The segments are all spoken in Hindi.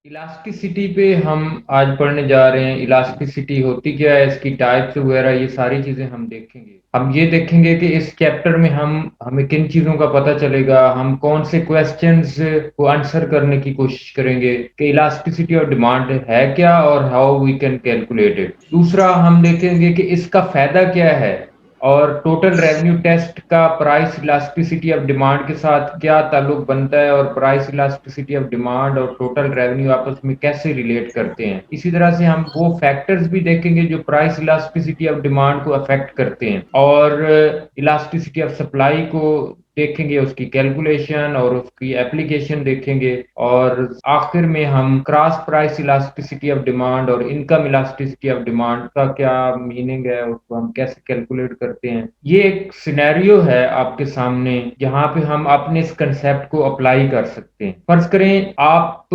इलास्टिसिटी पे हम आज पढ़ने जा रहे हैं। इलास्टिसिटी होती क्या है, इसकी टाइप्स वगैरह, ये सारी चीजें हम देखेंगे। हम ये देखेंगे कि इस चैप्टर में हम हमें किन चीजों का पता चलेगा, हम कौन से क्वेश्चंस को आंसर करने की कोशिश करेंगे कि इलास्टिसिटी और डिमांड है क्या और how we can calculate it. दूसरा हम देखेंगे कि इसका फायदा क्या है और टोटल रेवेन्यू टेस्ट का प्राइस इलास्टिसिटी ऑफ डिमांड के साथ क्या ताल्लुक बनता है और प्राइस इलास्टिसिटी ऑफ डिमांड और टोटल रेवेन्यू आपस में कैसे रिलेट करते हैं। इसी तरह से हम वो फैक्टर्स भी देखेंगे जो प्राइस इलास्टिसिटी ऑफ डिमांड को अफेक्ट करते हैं और इलास्टिसिटी ऑफ सप्लाई को देखेंगे, उसकी कैलकुलेशन और उसकी एप्लीकेशन देखेंगे। और आखिर में हम cross price elasticity of demand और इनकम इलास्टिसिटी ऑफ डिमांड का क्या मीनिंग है, उसको हम कैसे कैलकुलेट करते हैं। ये एक सिनेरियो है आपके सामने जहां पे हम अपने इस कंसेप्ट को अप्लाई कर सकते हैं। फर्ज करें आप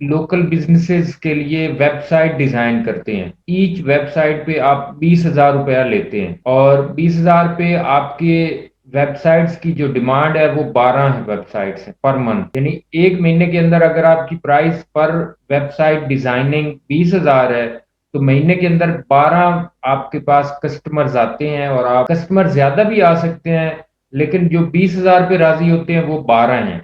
लोकल बिजनेसेस के लिए वेबसाइट डिजाइन करते हैं। ईच वेबसाइट पे आप 20,000 रुपया लेते हैं और 20,000 पे आपके वेबसाइट्स की जो डिमांड है वो 12 है वेबसाइट्स है पर मंथ। यानी एक महीने के अंदर अगर आपकी प्राइस पर वेबसाइट डिजाइनिंग 20,000 है तो महीने के अंदर 12 आपके पास कस्टमर्स आते हैं। और आप कस्टमर ज्यादा भी आ सकते हैं लेकिन जो 20,000 पे राजी होते हैं वो 12 हैं।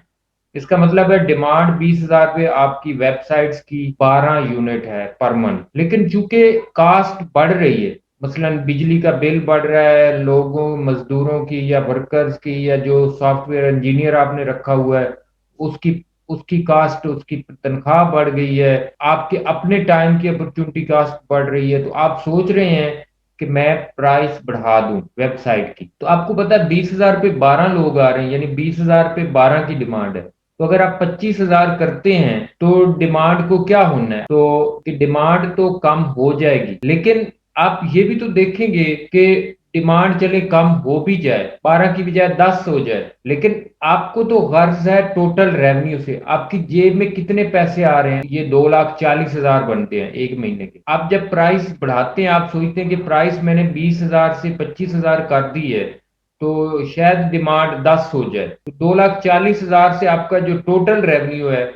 इसका मतलब है डिमांड 20,000 पे आपकी वेबसाइट्स की 12 यूनिट है पर मंथ। लेकिन चूंकि कास्ट बढ़ रही है, मसलन बिजली का बिल बढ़ रहा है, लोगों मजदूरों की या वर्कर्स की या जो सॉफ्टवेयर इंजीनियर आपने रखा हुआ है उसकी उसकी कास्ट, उसकी तनख्वाह बढ़ गई है, आपके अपने टाइम की अपॉर्चुनिटी कास्ट बढ़ रही है, तो आप सोच रहे हैं कि मैं प्राइस बढ़ा दूं वेबसाइट की। तो आपको पता है 20,000 पे 12 लोग आ रहे हैं, यानी 20,000 पे 12 की डिमांड है। तो अगर आप 25,000 करते हैं तो डिमांड को क्या होना है, तो कि डिमांड तो कम हो जाएगी। लेकिन आप ये भी तो देखेंगे कि डिमांड चले कम हो भी जाए, 12 की बजाय 10 हो जाए, लेकिन आपको तो गर्ज है टोटल रेवेन्यू से आपकी जेब में कितने पैसे आ रहे हैं। ये 2,40,000 बनते हैं एक महीने के। आप जब प्राइस बढ़ाते हैं आप सोचते हैं कि प्राइस मैंने 20,000 से 25,000 कर दी है तो शायद डिमांड 10 हो जाए। तो 2,40,000 से आपका जो टोटल रेवेन्यू है,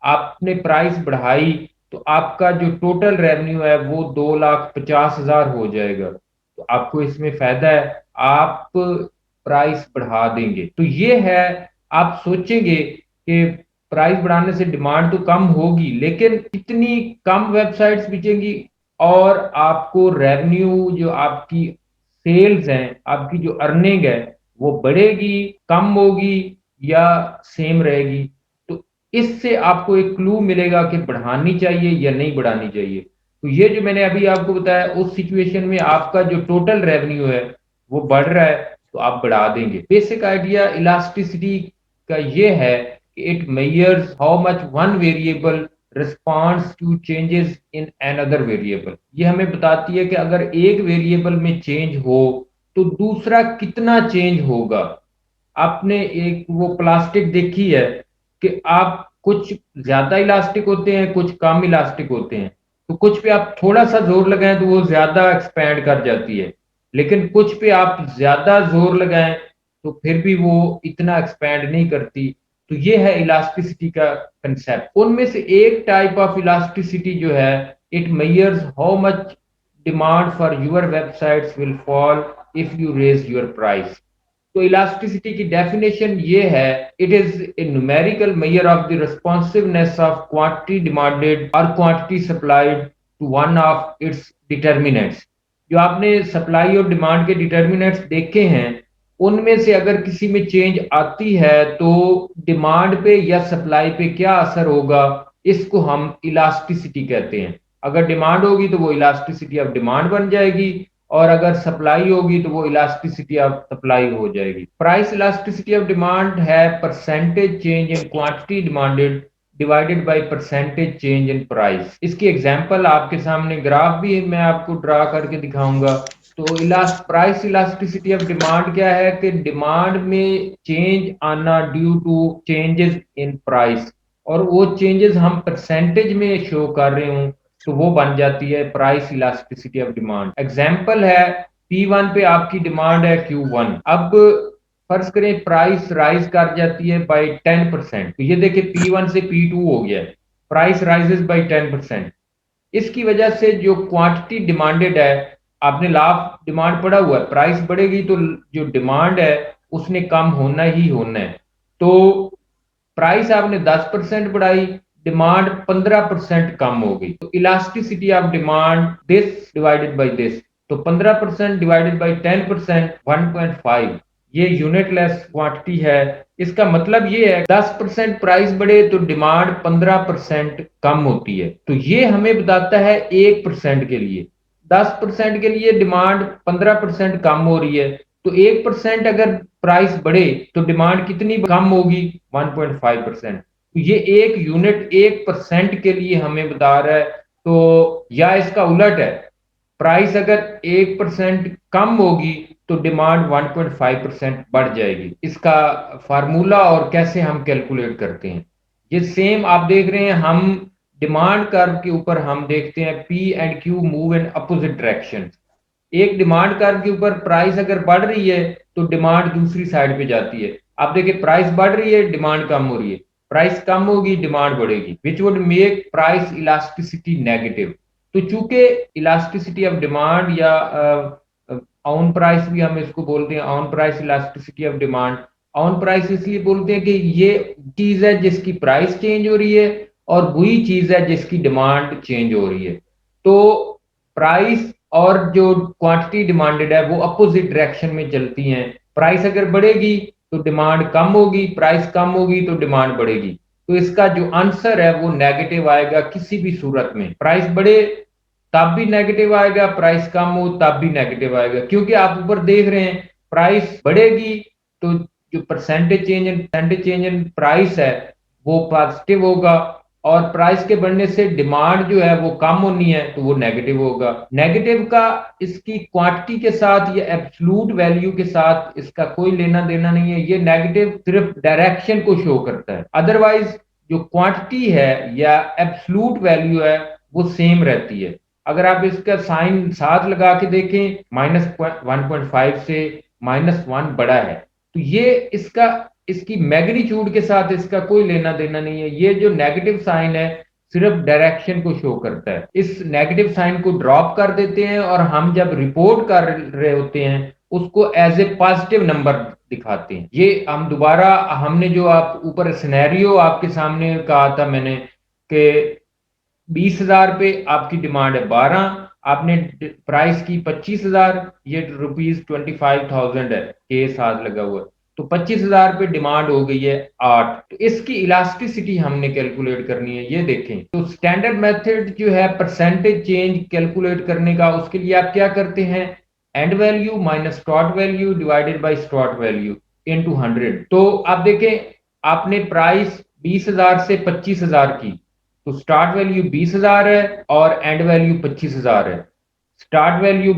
आपने प्राइस बढ़ाई तो आपका जो टोटल रेवेन्यू है वो 2,50,000 हो जाएगा। तो आपको इसमें फायदा है, आप प्राइस बढ़ा देंगे। तो ये है, आप सोचेंगे कि प्राइस बढ़ाने से डिमांड तो कम होगी लेकिन कितनी कम वेबसाइट्स बिकेंगी और आपको रेवेन्यू जो आपकी सेल्स हैं, आपकी जो अर्निंग है वो बढ़ेगी, कम होगी या सेम रहेगी। तो इससे आपको एक क्लू मिलेगा कि बढ़ानी चाहिए या नहीं बढ़ानी चाहिए। तो ये जो मैंने अभी आपको बताया, उस सिचुएशन में आपका जो टोटल रेवेन्यू है वो बढ़ रहा है तो आप बढ़ा देंगे। बेसिक आइडिया इलास्टिसिटी का ये है कि it measures how much one variable responds to changes in another variable. ये हमें बताती है कि अगर एक वेरिएबल में चेंज हो तो दूसरा कितना चेंज होगा। आपने एक वो प्लास्टिक देखी है कि आप कुछ ज्यादा इलास्टिक होते हैं, कुछ कम इलास्टिक होते हैं। तो कुछ पे आप थोड़ा सा जोर लगाएं तो वो ज्यादा एक्सपैंड कर जाती है, लेकिन कुछ पे आप ज्यादा जोर लगाएं तो फिर भी वो इतना एक्सपैंड नहीं करती। तो ये है इलास्टिसिटी का कंसेप्ट। उनमें से एक टाइप ऑफ इलास्टिसिटी जो है, it measures how much demand for your websites will fall if you raise your price. तो इलास्टिसिटी की डेफिनेशन ये है, it is a numerical measure of the responsiveness of quantity demanded और quantity supplied to one of its determinants. जो आपने सप्लाई और डिमांड के डिटर्मिनेंट्स देखे हैं उनमें से अगर किसी में चेंज आती है तो डिमांड पे या सप्लाई पे क्या असर होगा, इसको हम इलास्टिसिटी कहते हैं। अगर डिमांड होगी तो वो इलास्टिसिटी ऑफ डिमांड बन जाएगी और अगर सप्लाई होगी तो वो इलास्टिसिटी ऑफ सप्लाई हो जाएगी। प्राइस इलास्टिसिटी ऑफ डिमांड है percentage change in quantity demanded divided by percentage change in price. इसकी एग्जांपल आपके सामने ग्राफ भी मैं आपको ड्रा करके दिखाऊंगा। तो प्राइस इलास्टिसिटी ऑफ डिमांड क्या है कि डिमांड में चेंज आना due to changes in price, और वो चेंजेस हम परसेंटेज में शो कर रहे हूं तो वो बन जाती है price elasticity of demand. Example है P1 पे आपकी डिमांड है Q1। अब फर्ज करें प्राइस राइज कर जाती है बाय 10%। तो ये देखिए P1 से P2 हो गया है। Price rises by 10%। इसकी वजह से जो क्वांटिटी डिमांडेड है, आपने लाभ डिमांड पड़ा हुआ है, प्राइस बढ़ेगी तो जो डिमांड है उसने कम होना ही होना है। तो प्राइस आपने 10% बढ़ाई, डिमांड 15% कम हो गई, तो elasticity of demand this divided by this, तो 15% डिवाइडेड बाय 10%, 1.5, ये यूनिटलेस क्वांटिटी है। इसका मतलब ये है 10% प्राइस बढ़े तो डिमांड 15% कम होती है। तो ये हमें बताता है 1% के लिए, 10% के लिए डिमांड 15% कम हो रही है, तो 1% अगर प्राइस बढ़े तो डिमांड कितनी कम होगी? 1.5%। तो ये एक यूनिट 1% के लिए हमें बता रहा है। तो या इसका उलट है, प्राइस अगर 1% कम होगी तो डिमांड 1.5% बढ़ जाएगी। इसका फार्मूला और कैसे हम कैलकुलेट करते हैं, ये सेम आप देख रहे हैं। हम डिमांड कर्व के ऊपर हम देखते हैं P and Q move in opposite direction. एक डिमांड कर्व के ऊपर प्राइस अगर बढ़ रही है तो डिमांड दूसरी साइड पे जाती है। आप देखिए प्राइस बढ़ रही है, डिमांड कम हो रही है, प्राइस कम होगी, डिमांड बढ़ेगी, which would make price elasticity negative. तो चूंकि इलास्टिसिटी ऑफ डिमांड या ऑन प्राइस भी हम इसको बोलते हैं, on price elasticity of demand. On price इसलिए बोलते हैं कि ये चीज है जिसकी प्राइस चेंज हो रही है और वही चीज है जिसकी डिमांड चेंज हो रही है। तो प्राइस और जो क्वांटिटी डिमांडेड है वो अपोजिट डायरेक्शन में चलती हैं। प्राइस अगर बढ़ेगी तो डिमांड कम होगी, प्राइस कम होगी तो डिमांड बढ़ेगी। तो इसका जो आंसर है वो नेगेटिव आएगा किसी भी सूरत में। प्राइस बढ़े तब भी नेगेटिव आएगा, प्राइस कम हो तब भी नेगेटिव आएगा, क्योंकि आप ऊपर देख रहे हैं प्राइस बढ़ेगी तो जो परसेंटेज चेंज इन प्राइस है वो पॉजिटिव होगा, और प्राइस के बढ़ने से डिमांड जो है वो कम होनी है तो वो नेगेटिव होगा। नेगेटिव का इसकी क्वांटिटी के साथ या एब्सोल्यूट वैल्यू के साथ इसका कोई लेना देना नहीं है। ये नेगेटिव सिर्फ डायरेक्शन को शो करता है, अदरवाइज जो क्वांटिटी है या एब्सोल्यूट वैल्यू है वो सेम रहती है। अगर आप इसका साइन साथ लगा के देखें, -1.5 से -1 बड़ा है, तो ये इसका इसकी मैग्नीट्यूड के साथ इसका कोई लेना देना नहीं है। ये जो नेगेटिव साइन है सिर्फ डायरेक्शन को शो करता है। इस नेगेटिव साइन को ड्रॉप कर देते हैं और हम जब रिपोर्ट कर रहे होते हैं उसको एज ए पॉजिटिव नंबर दिखाते हैं। ये हम दोबारा, हमने जो आप ऊपर सिनेरियो आपके सामने कहा था मैंने कि 20,000 पे आपकी डिमांड है 12, आपने प्राइस की 25,000, ये ₹25,000 है, के साथ लगा हुआ है, तो 25,000 पे डिमांड हो गई है 8। तो इसकी इलास्टिसिटी हमने कैलकुलेट करनी है। ये देखें, तो स्टैंडर्ड मेथड जो है परसेंटेज चेंज कैलकुलेट करने का, उसके लिए आप क्या करते हैं, and value minus start value divided by start value into 100। तो आप देखें, आपने प्राइस 20,000 से 25,000 की, तो स्टार्ट वैल्यू 20,000 है और एंड वैल्यू 25,000 है। स्टार्ट वैल्यू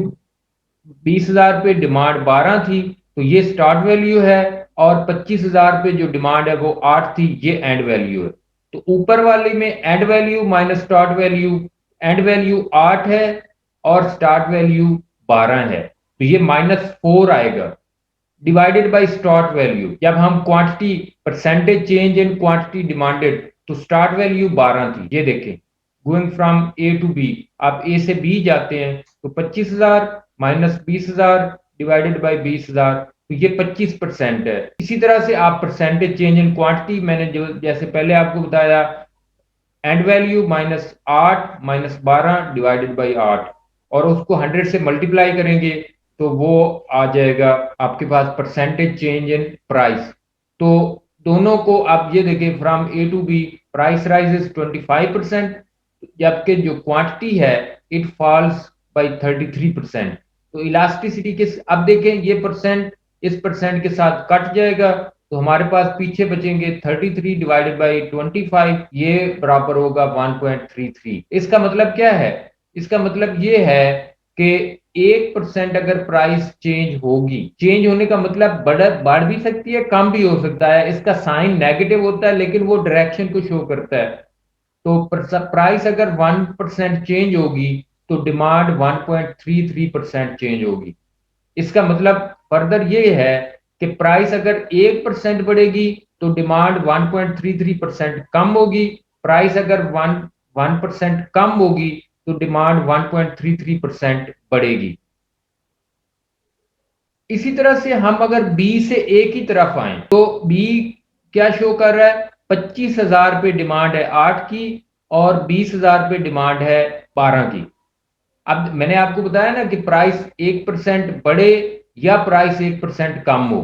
20,000 पे डिमांड 12 थी, तो ये स्टार्ट वैल्यू है, और 25,000 पे जो डिमांड है वो 8 थी, ये एंड वैल्यू है। तो ऊपर वाले में and value minus start value, and value 8 है और स्टार्ट वैल्यू 12 है, तो ये -4 आएगा डिवाइडेड बाय स्टार्ट वैल्यू। जब हम quantity percentage change in quantity demanded, तो स्टार्ट वैल्यू 12 थी, ये देखें, going from A to B, आप ए से बी जाते हैं, तो 25,000 माइनस 20,000 डिवाइडेड बाय 20,000, तो ये 25% है। इसी तरह से आप परसेंटेज चेंज इन क्वांटिटी, मैंने जो जैसे पहले आपको बताया, एंड वैल्यू -8 -12 डिवाइडेड बाई 8, और उसको 100 से मल्टीप्लाई करेंगे तो वो आ जाएगा आपके पास परसेंटेज चेंज इन प्राइस। तो दोनों को आप ये देखें, from A to B price rises 25%, जबकि जो क्वांटिटी है इट फॉल्स बाय 33%। तो इलास्टिसिटी के, अब देखें ये परसेंट इस परसेंट के साथ कट जाएगा, तो हमारे पास पीछे बचेंगे 33 डिवाइडेड बाई 25, ये बराबर होगा 1.33। इसका मतलब क्या है, इसका मतलब ये है कि 1% अगर प्राइस चेंज होगी, चेंज होने का मतलब बढ़ भी सकती है, कम भी हो सकता है, इसका साइन नेगेटिव होता है लेकिन वो डायरेक्शन को शो करता है। तो प्राइस अगर 1% चेंज होगी तो डिमांड 1.33% चेंज होगी। इसका मतलब फर्दर ये है कि प्राइस अगर 1% बढ़ेगी तो डिमांड 1.33% कम होगी, प्राइस अगर 1% कम होगी तो डिमांड 1.33% बढ़ेगी। इसी तरह से हम अगर बी से ए की तरफ आए तो बी क्या शो कर रहा है, 25,000 पे डिमांड है 8 की और 20,000 पे डिमांड है 12 की। अब मैंने आपको बताया ना कि प्राइस 1% बढ़े या प्राइस 1% कम हो,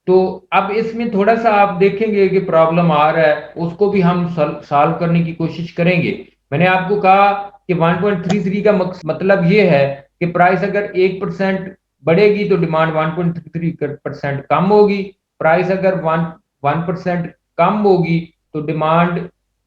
तो अब इसमें थोड़ा सा आप देखेंगे कि प्रॉब्लम आ रहा है, उसको भी हम सॉल्व करने की कोशिश करेंगे। मैंने आपको कहा कि 1.33 का मतलब ये है कि प्राइस अगर 1% बढ़ेगी तो डिमांड 1.33% कम होगी, प्राइस अगर 1% कम होगी तो डिमांड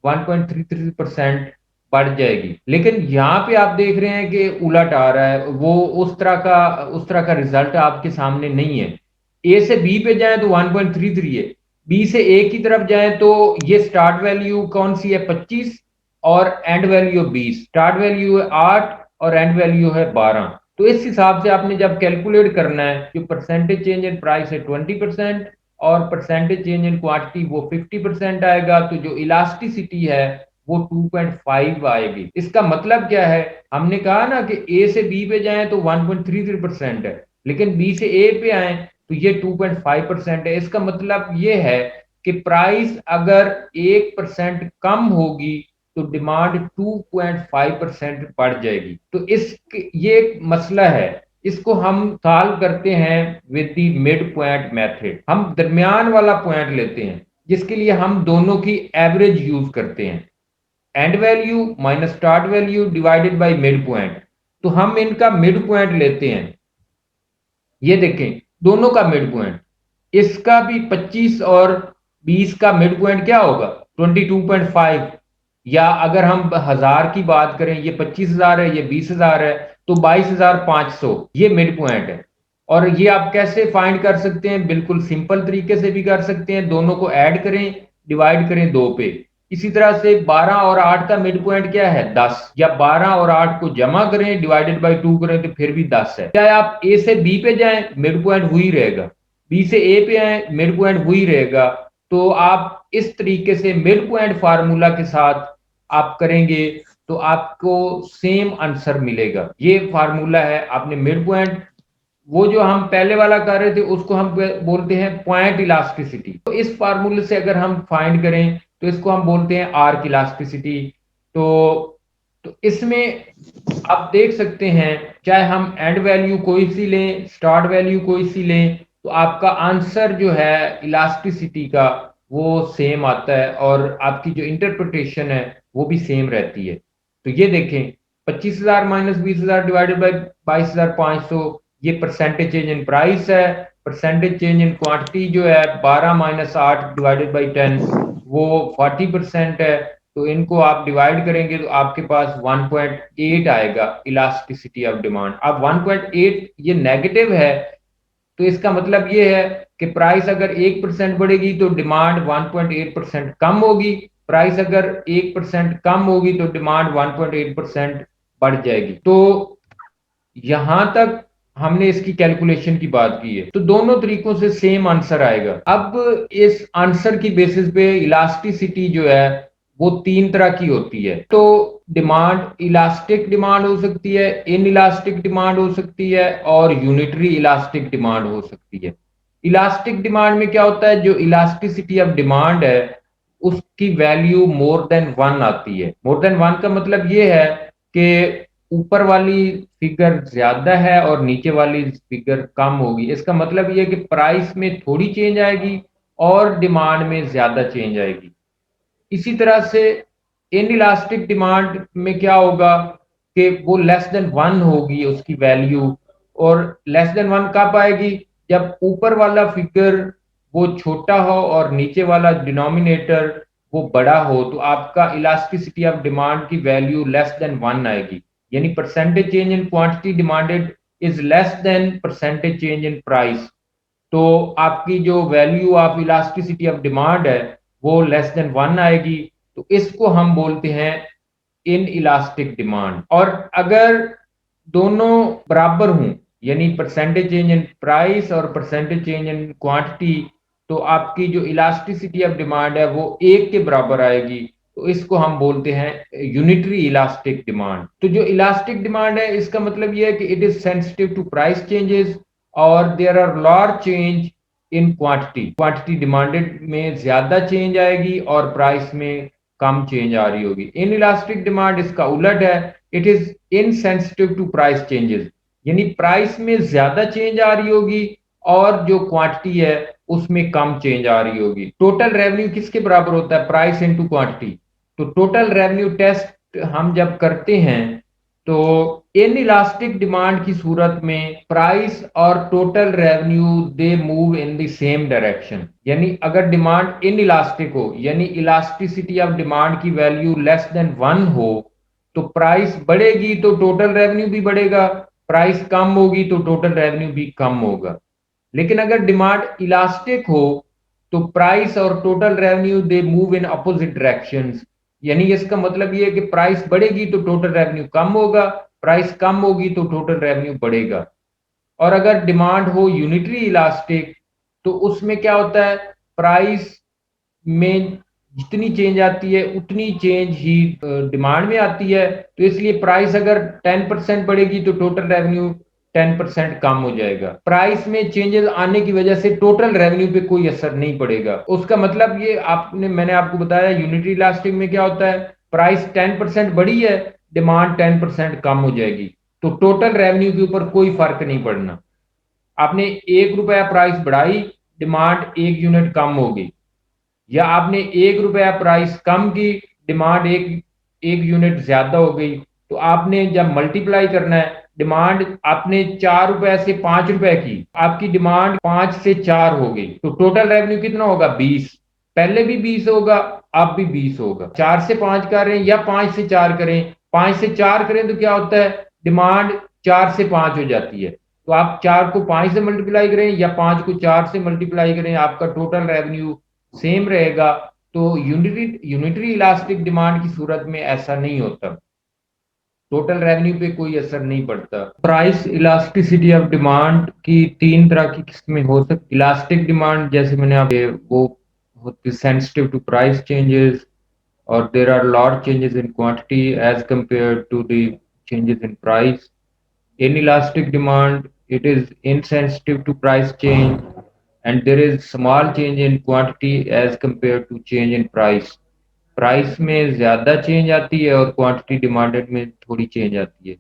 1.33% बढ़ जाएगी। लेकिन यहाँ पे आप देख रहे हैं कि उलट आ रहा है, वो उस तरह का रिजल्ट आपके सामने नहीं है। ए से बी पे जाए तो 1.33 है, बी से ए की तरफ जाए तो ये स्टार्ट वैल्यू कौन सी है, 25 और एंड वैल्यू 20, स्टार्ट वैल्यू है 8 और एंड वैल्यू है 12। तो इस हिसाब से आपने जब कैलकुलेट करना है, जो परसेंटेज चेंज इन प्राइस है 20% और परसेंटेज चेंज इन क्वांटिटी वो 50% आएगा, तो जो इलास्टिसिटी है वो 2.5 आएगी। इसका मतलब क्या है, हमने कहा ना कि ए से बी पे जाएं तो 1.33% है, लेकिन बी से ए पे आए तो ये 2.5% है। इसका मतलब ये है कि प्राइस अगर 1% कम होगी तो डिमांड 2.5% बढ़ जाएगी। तो ये एक मसला है, इसको हम सॉल्व करते हैं with the mid point method. हम दरमियान वाला पॉइंट लेते हैं जिसके लिए हम दोनों की एवरेज यूज करते हैं, and value minus start value divided by mid point. तो हम इनका मिड पॉइंट लेते हैं, ये देखें दोनों का मिड पॉइंट, इसका भी 25 और 20 का मिड पॉइंट क्या होगा, 22.5। या अगर हम 1000 की बात करें, ये 25,000 है ये 20,000 है, तो 22,500 ये मिड पॉइंट है। और ये आप कैसे फाइंड कर सकते हैं, बिल्कुल सिंपल तरीके से भी कर सकते हैं, दोनों को ऐड करें, डिवाइड करें 2 पे। इसी तरह से 12 और 8 का मिड पॉइंट क्या है, 10, या 12 और 8 को जमा करें डिवाइडेड बाय 2 करें तो फिर भी 10 है। चाहे आप ए से बी पे जाएं मिड पॉइंट वही रहेगा, बी से ए पे आए मिड पॉइंट वही रहेगा। तो आप इस तरीके से मिड पॉइंट फार्मूला के साथ आप करेंगे तो आपको सेम आंसर मिलेगा। ये फार्मूला है, आपने मिड पॉइंट, वो जो हम पहले वाला कर रहे थे उसको हम बोलते हैं पॉइंट इलास्टिसिटी। तो इस फार्मूले से अगर हम फाइंड करें तो इसको हम बोलते हैं आर्क इलास्टिसिटी। तो इसमें आप देख सकते हैं, चाहे हम एंड वैल्यू कोई सी लें स्टार्ट वैल्यू कोई सी लें, तो आपका आंसर जो है इलास्टिसिटी का वो सेम आता है और आपकी जो इंटरप्रिटेशन है वो भी सेम रहती है। तो ये देखें 25,000 माइनस 20,000 डिवाइडेड बाई 22,500, ये परसेंटेज चेंज इन प्राइस है। परसेंटेज चेंज इन क्वांटिटी जो है 12 माइनस 8 डिवाइडेड बाई 10 वो 40% है। तो इनको आप डिवाइड करेंगे तो आपके पास 1.8 आएगा इलास्टिसिटी ऑफ डिमांड। अब 1.8 ये नेगेटिव है, तो इसका मतलब ये है कि प्राइस अगर 1% बढ़ेगी तो डिमांड 1.8% कम होगी, प्राइस अगर 1% कम होगी तो डिमांड 1.8% बढ़ जाएगी। तो यहां तक हमने इसकी कैलकुलेशन की बात की है, तो दोनों तरीकों से सेम आंसर आएगा। अब इस आंसर की बेसिस पे इलास्टिसिटी जो है वो 3 तरह की होती है। तो डिमांड इलास्टिक डिमांड हो सकती है, इन इलास्टिक डिमांड हो सकती है और यूनिटरी इलास्टिक डिमांड हो सकती है। इलास्टिक डिमांड में क्या होता है, जो इलास्टिसिटी ऑफ डिमांड है उसकी वैल्यू मोर देन 1 आती है। मोर देन 1 का मतलब ये है कि ऊपर वाली फिगर ज्यादा है और नीचे वाली फिगर कम होगी। इसका मतलब ये है कि प्राइस में थोड़ी चेंज आएगी और डिमांड में ज्यादा चेंज आएगी। इसी तरह से इन इलास्टिक डिमांड में क्या होगा कि वो लेस देन 1 होगी उसकी वैल्यू, और लेस देन 1 कब आएगी, जब ऊपर वाला फिगर वो छोटा हो और नीचे वाला डिनोमिनेटर वो बड़ा हो, तो आपका इलास्टिसिटी ऑफ डिमांड की वैल्यू लेस देन 1 आएगी। यानी percentage change in quantity demanded is less than percentage change in price. तो आपकी जो value of elasticity of demand है वो लेस देन 1 आएगी। तो इसको हम बोलते हैं इन इलास्टिक डिमांड। और अगर दोनों बराबर हों, यानी परसेंटेज चेंज इन प्राइस और परसेंटेज चेंज इन क्वांटिटी, तो आपकी जो इलास्टिसिटी ऑफ डिमांड है वो 1 के बराबर आएगी। तो इसको हम बोलते हैं यूनिटरी इलास्टिक डिमांड। तो जो इलास्टिक डिमांड है इसका मतलब ये है कि it is sensitive to price changes और there are large change in quantity. Quantity demanded में ज्यादा चेंज आएगी और प्राइस में कम चेंज आ रही होगी। इन इलास्टिक डिमांड इसका उलट है, it is insensitive to price changes, यानी प्राइस में ज्यादा चेंज आ रही होगी और जो क्वांटिटी है उसमें कम चेंज आ रही होगी। टोटल रेवेन्यू किसके बराबर होता है? Price into quantity. तो टोटल रेवेन्यू टेस्ट हम जब करते हैं तो इन इलास्टिक डिमांड की सूरत में प्राइस और total revenue they move in the same direction. यानी अगर डिमांड इन इलास्टिक हो, यानी इलास्टिसिटी ऑफ डिमांड की वैल्यू लेस देन 1 हो, तो प्राइस बढ़ेगी तो टोटल रेवेन्यू भी बढ़ेगा, प्राइस कम होगी तो टोटल रेवेन्यू भी कम होगा। लेकिन अगर डिमांड इलास्टिक हो तो प्राइस और total revenue they move in opposite directions. यानी इसका मतलब ये है कि प्राइस बढ़ेगी तो टोटल रेवेन्यू कम होगा, प्राइस कम होगी तो टोटल रेवेन्यू बढ़ेगा। और अगर डिमांड हो यूनिटरी इलास्टिक तो उसमें क्या होता है, प्राइस में जितनी चेंज आती है उतनी चेंज ही डिमांड में आती है। तो इसलिए प्राइस अगर 10% बढ़ेगी तो टोटल रेवेन्यू 10% कम हो जाएगा। प्राइस में चेंजेस आने की वजह से टोटल रेवेन्यू पे कोई असर नहीं पड़ेगा। उसका मतलब ये आपने मैंने आपको बताया यूनिटरी इलास्टिक में क्या होता है, प्राइस 10% बढ़ी है, डिमांड 10% कम हो जाएगी, तो टोटल रेवेन्यू के ऊपर कोई फर्क नहीं पड़ना। आपने 1 रुपया प्राइस बढ़ाई, डिमांड 1 यूनिट कम होगी, या आपने 1 रुपया प्राइस कम की, डिमांड एक एक यूनिट ज्यादा हो गई, तो आपने जब मल्टीप्लाई करना है, डिमांड आपने 4 रुपए से 5 रुपए की, आपकी डिमांड 5 से 4 हो गई, तो टोटल रेवेन्यू कितना होगा? 20। पहले भी 20 होगा, अब भी 20 होगा। 4 से 5 करें या 5 से 4 करें, 5 से 4 करें तो क्या होता है, डिमांड 4 से 5 हो जाती है। तो आप 4 को 5 से मल्टीप्लाई करें या 5 को 4 से मल्टीप्लाई करें, आपका टोटल रेवेन्यू सेम रहेगा। तो यूनिटरी यूनिटरी इलास्टिक डिमांड की सूरत में ऐसा नहीं होता, टोटल रेवेन्यू पे कोई असर नहीं पड़ता। प्राइस इलास्टिसिटी ऑफ डिमांड की 3 तरह की किस्में हो सकती। इलास्टिक डिमांड जैसे मैंने आप वो होती सेंसिटिव टू प्राइस चेंजेस और there are lot changes in quantity as compare to the changes in price. Inelastic demand, it is insensitive to price change and there is small change in quantity as compared to change in price. Price में ज्यादा चेंज आती है और क्वांटिटी डिमांडेड में थोड़ी चेंज आती है।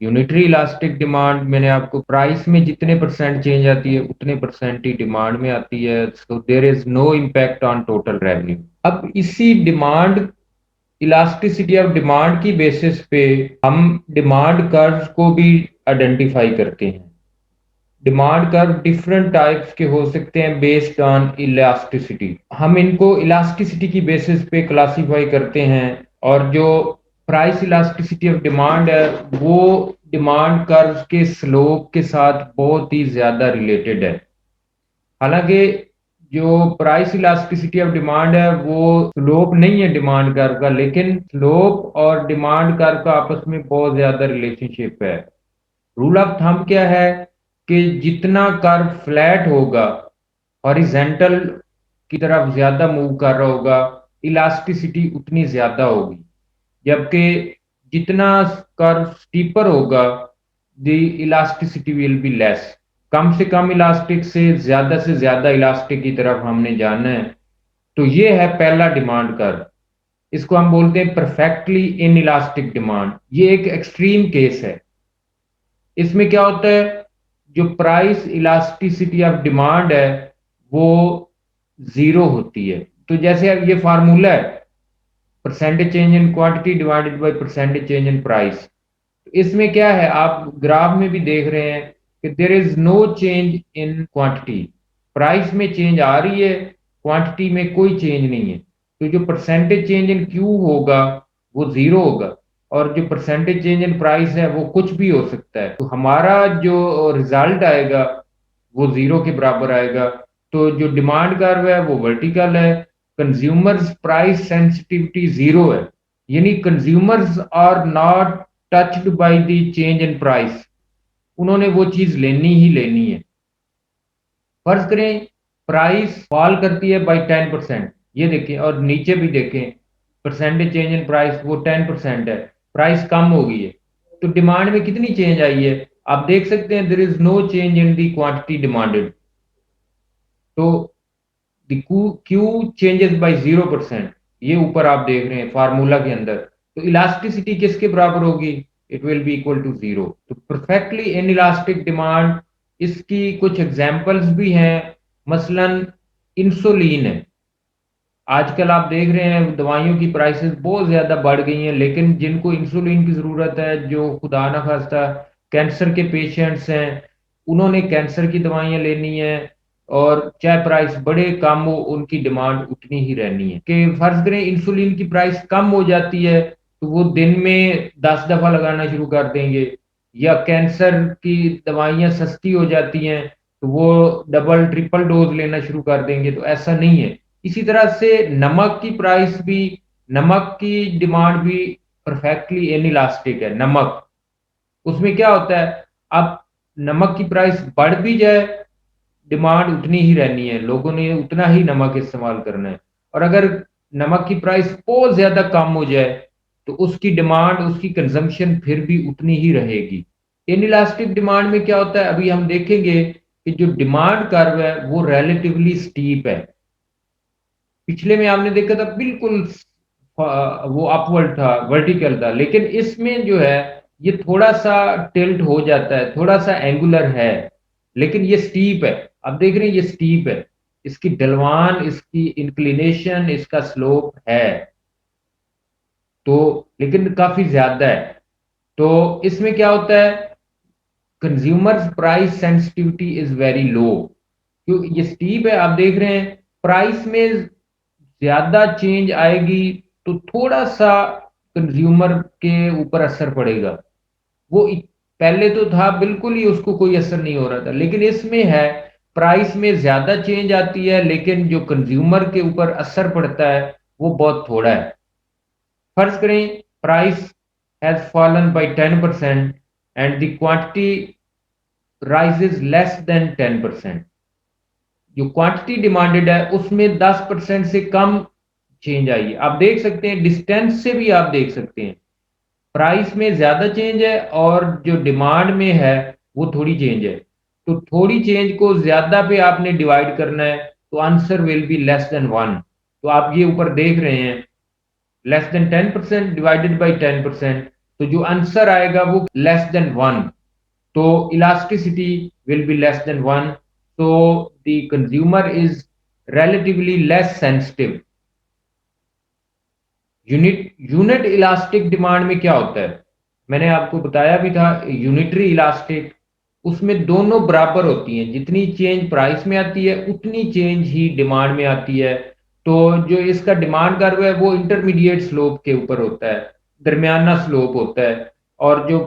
यूनिटरी इलास्टिक डिमांड मैंने आपको प्राइस में जितने परसेंट चेंज आती है उतने परसेंट ही डिमांड में आती है, so there is no impact on total revenue. अब इसी डिमांड इलास्टिसिटी ऑफ डिमांड की बेसिस पे हम डिमांड कर्व्स को भी आइडेंटिफाई करते हैं। डिमांड कर्व डिफरेंट टाइप्स के हो सकते हैं बेस्ड ऑन इलास्टिसिटी। हम इनको इलास्टिसिटी की बेसिस पे क्लासिफाई करते हैं और जो प्राइस इलास्टिसिटी ऑफ डिमांड है वो डिमांड कर्व के स्लोप के साथ बहुत ही ज्यादा रिलेटेड है। हालांकि जो प्राइस इलास्टिसिटी ऑफ डिमांड है वो स्लोप नहीं है डिमांड कर्व का, लेकिन स्लोप और डिमांड कर्व का आपस में बहुत ज्यादा रिलेशनशिप है। रूल ऑफ थंब क्या है कि जितना कर्व फ्लैट होगा, हॉरिजेंटल की तरफ ज्यादा मूव कर रहा होगा, इलास्टिसिटी उतनी ज्यादा होगी, जबकि जितना कर्व स्टीपर होगा the elasticity will be less. कम से कम इलास्टिक से ज्यादा इलास्टिक की तरफ हमने जाना है। तो ये है पहला डिमांड कर्व, इसको हम बोलते हैं परफेक्टली इन इलास्टिक डिमांड। ये एक एक्सट्रीम केस है। इसमें क्या होता है, जो प्राइस इलास्टिसिटी ऑफ डिमांड है वो जीरो होती है। तो जैसे अब ये फार्मूला है, percentage change in quantity divided by percentage change in price. इसमें क्या है, आप ग्राफ में भी देख रहे हैं कि there is no change in quantity. Price में चेंज आ रही है, क्वांटिटी में कोई चेंज नहीं है। तो जो परसेंटेज चेंज इन क्यू होगा वो जीरो होगा और जो परसेंटेज चेंज इन प्राइस है वो कुछ भी हो सकता है। तो हमारा जो रिजल्ट आएगा वो जीरो के बराबर आएगा। तो जो डिमांड कर्व है वो वर्टिकल है, कंज्यूमर्स प्राइस सेंसिटिविटी जीरो है, यानी consumers are not touched by the change in price, उन्होंने वो चीज लेनी ही लेनी है। फर्ज करें प्राइस फॉल करती है बाय 10%, ये देखें और नीचे भी देखें परसेंटेज चेंज इन प्राइस वो 10% है, प्राइस कम हो गई है, तो डिमांड में कितनी चेंज आई है? आप देख सकते हैं there is no change in the quantity demanded, तो द क्यू चेंजेस बाय 0%, ये ऊपर आप देख रहे हैं फार्मूला के अंदर। तो इलास्टिसिटी किसके बराबर होगी? It will be equal to zero. तो परफेक्टली इन इलास्टिक डिमांड, इसकी कुछ एग्जांपल्स भी हैं, मसलन इंसुलिन है। आजकल आप देख रहे हैं दवाइयों की प्राइसेस बहुत ज्यादा बढ़ गई हैं, लेकिन जिनको इंसुलिन की जरूरत है, जो खुदा ना खास्ता कैंसर के पेशेंट्स हैं, उन्होंने कैंसर की दवाइयां लेनी है, और चाहे प्राइस बढ़े कम हो, उनकी डिमांड उतनी ही रहनी है। कि फर्ज करें इंसुलिन की प्राइस कम हो जाती है, तो वो दिन में 10 दफा लगाना शुरू कर देंगे, या कैंसर की दवाइयां सस्ती हो जाती हैं तो वो डबल ट्रिपल डोज लेना शुरू कर देंगे, तो ऐसा नहीं है। इसी तरह से नमक की प्राइस भी, नमक की डिमांड भी परफेक्टली इनइलास्टिक है। नमक, उसमें क्या होता है, अब नमक की प्राइस बढ़ भी जाए, डिमांड उतनी ही रहनी है, लोगों ने उतना ही नमक इस्तेमाल करना है। और अगर नमक की प्राइस बहुत ज्यादा कम हो जाए, तो उसकी डिमांड, उसकी कंजम्पशन फिर भी उतनी ही रहेगी। इनइलास्टिक डिमांड में क्या होता है, अभी हम देखेंगे कि जो डिमांड कर्व है वो रिलेटिवली स्टीप है। पिछले में आपने देखा था बिल्कुल वो अपवर्ड था, वर्टिकल था, लेकिन इसमें जो है ये थोड़ा सा टिल्ट हो जाता है, थोड़ा सा एंगुलर है, लेकिन ये स्टीप है। आप देख रहे हैं ये स्टीप है, इसकी ढलवान, इसकी इंक्लिनेशन, इसका स्लोप है, तो लेकिन काफी ज्यादा है। तो इसमें क्या होता है, consumers price sensitivity is very low. क्यों ये स्टीप है, आप देख रहे हैं प्राइस में ज्यादा चेंज आएगी तो थोड़ा सा कंज्यूमर के ऊपर असर पड़ेगा। पहले तो था बिल्कुल ही उसको कोई असर नहीं हो रहा था, लेकिन इसमें है प्राइस में ज्यादा चेंज आती है, लेकिन जो कंज्यूमर के ऊपर असर पड़ता है वो बहुत थोड़ा है। फर्ज करें price has fallen bye 10% and the quantity rises less than 10%। जो क्वांटिटी डिमांडेड है उसमें 10% से कम चेंज आई है। आप देख सकते हैं डिस्टेंस से भी, आप देख सकते हैं प्राइस में ज्यादा चेंज है और जो डिमांड में है वो थोड़ी चेंज है। तो थोड़ी चेंज को ज्यादा पे आपने डिवाइड करना है, तो answer will be less than 1। तो आप ये ऊपर देख रहे हैं लेस देन 10% डिवाइडेड बाई 10%, तो जो आंसर आएगा वो लेस देन 1। तो elasticity will be less than 1, so the consumer is relatively less sensitive। Unit elastic demand में क्या होता है, मैंने आपको बताया भी था यूनिटरी इलास्टिक, उसमें दोनों बराबर होती हैं, जितनी चेंज प्राइस में आती है उतनी चेंज ही डिमांड में आती है। तो जो इसका डिमांड कर्व है वो इंटरमीडिएट स्लोप के ऊपर होता है, दरमियाना स्लोप होता है, और जो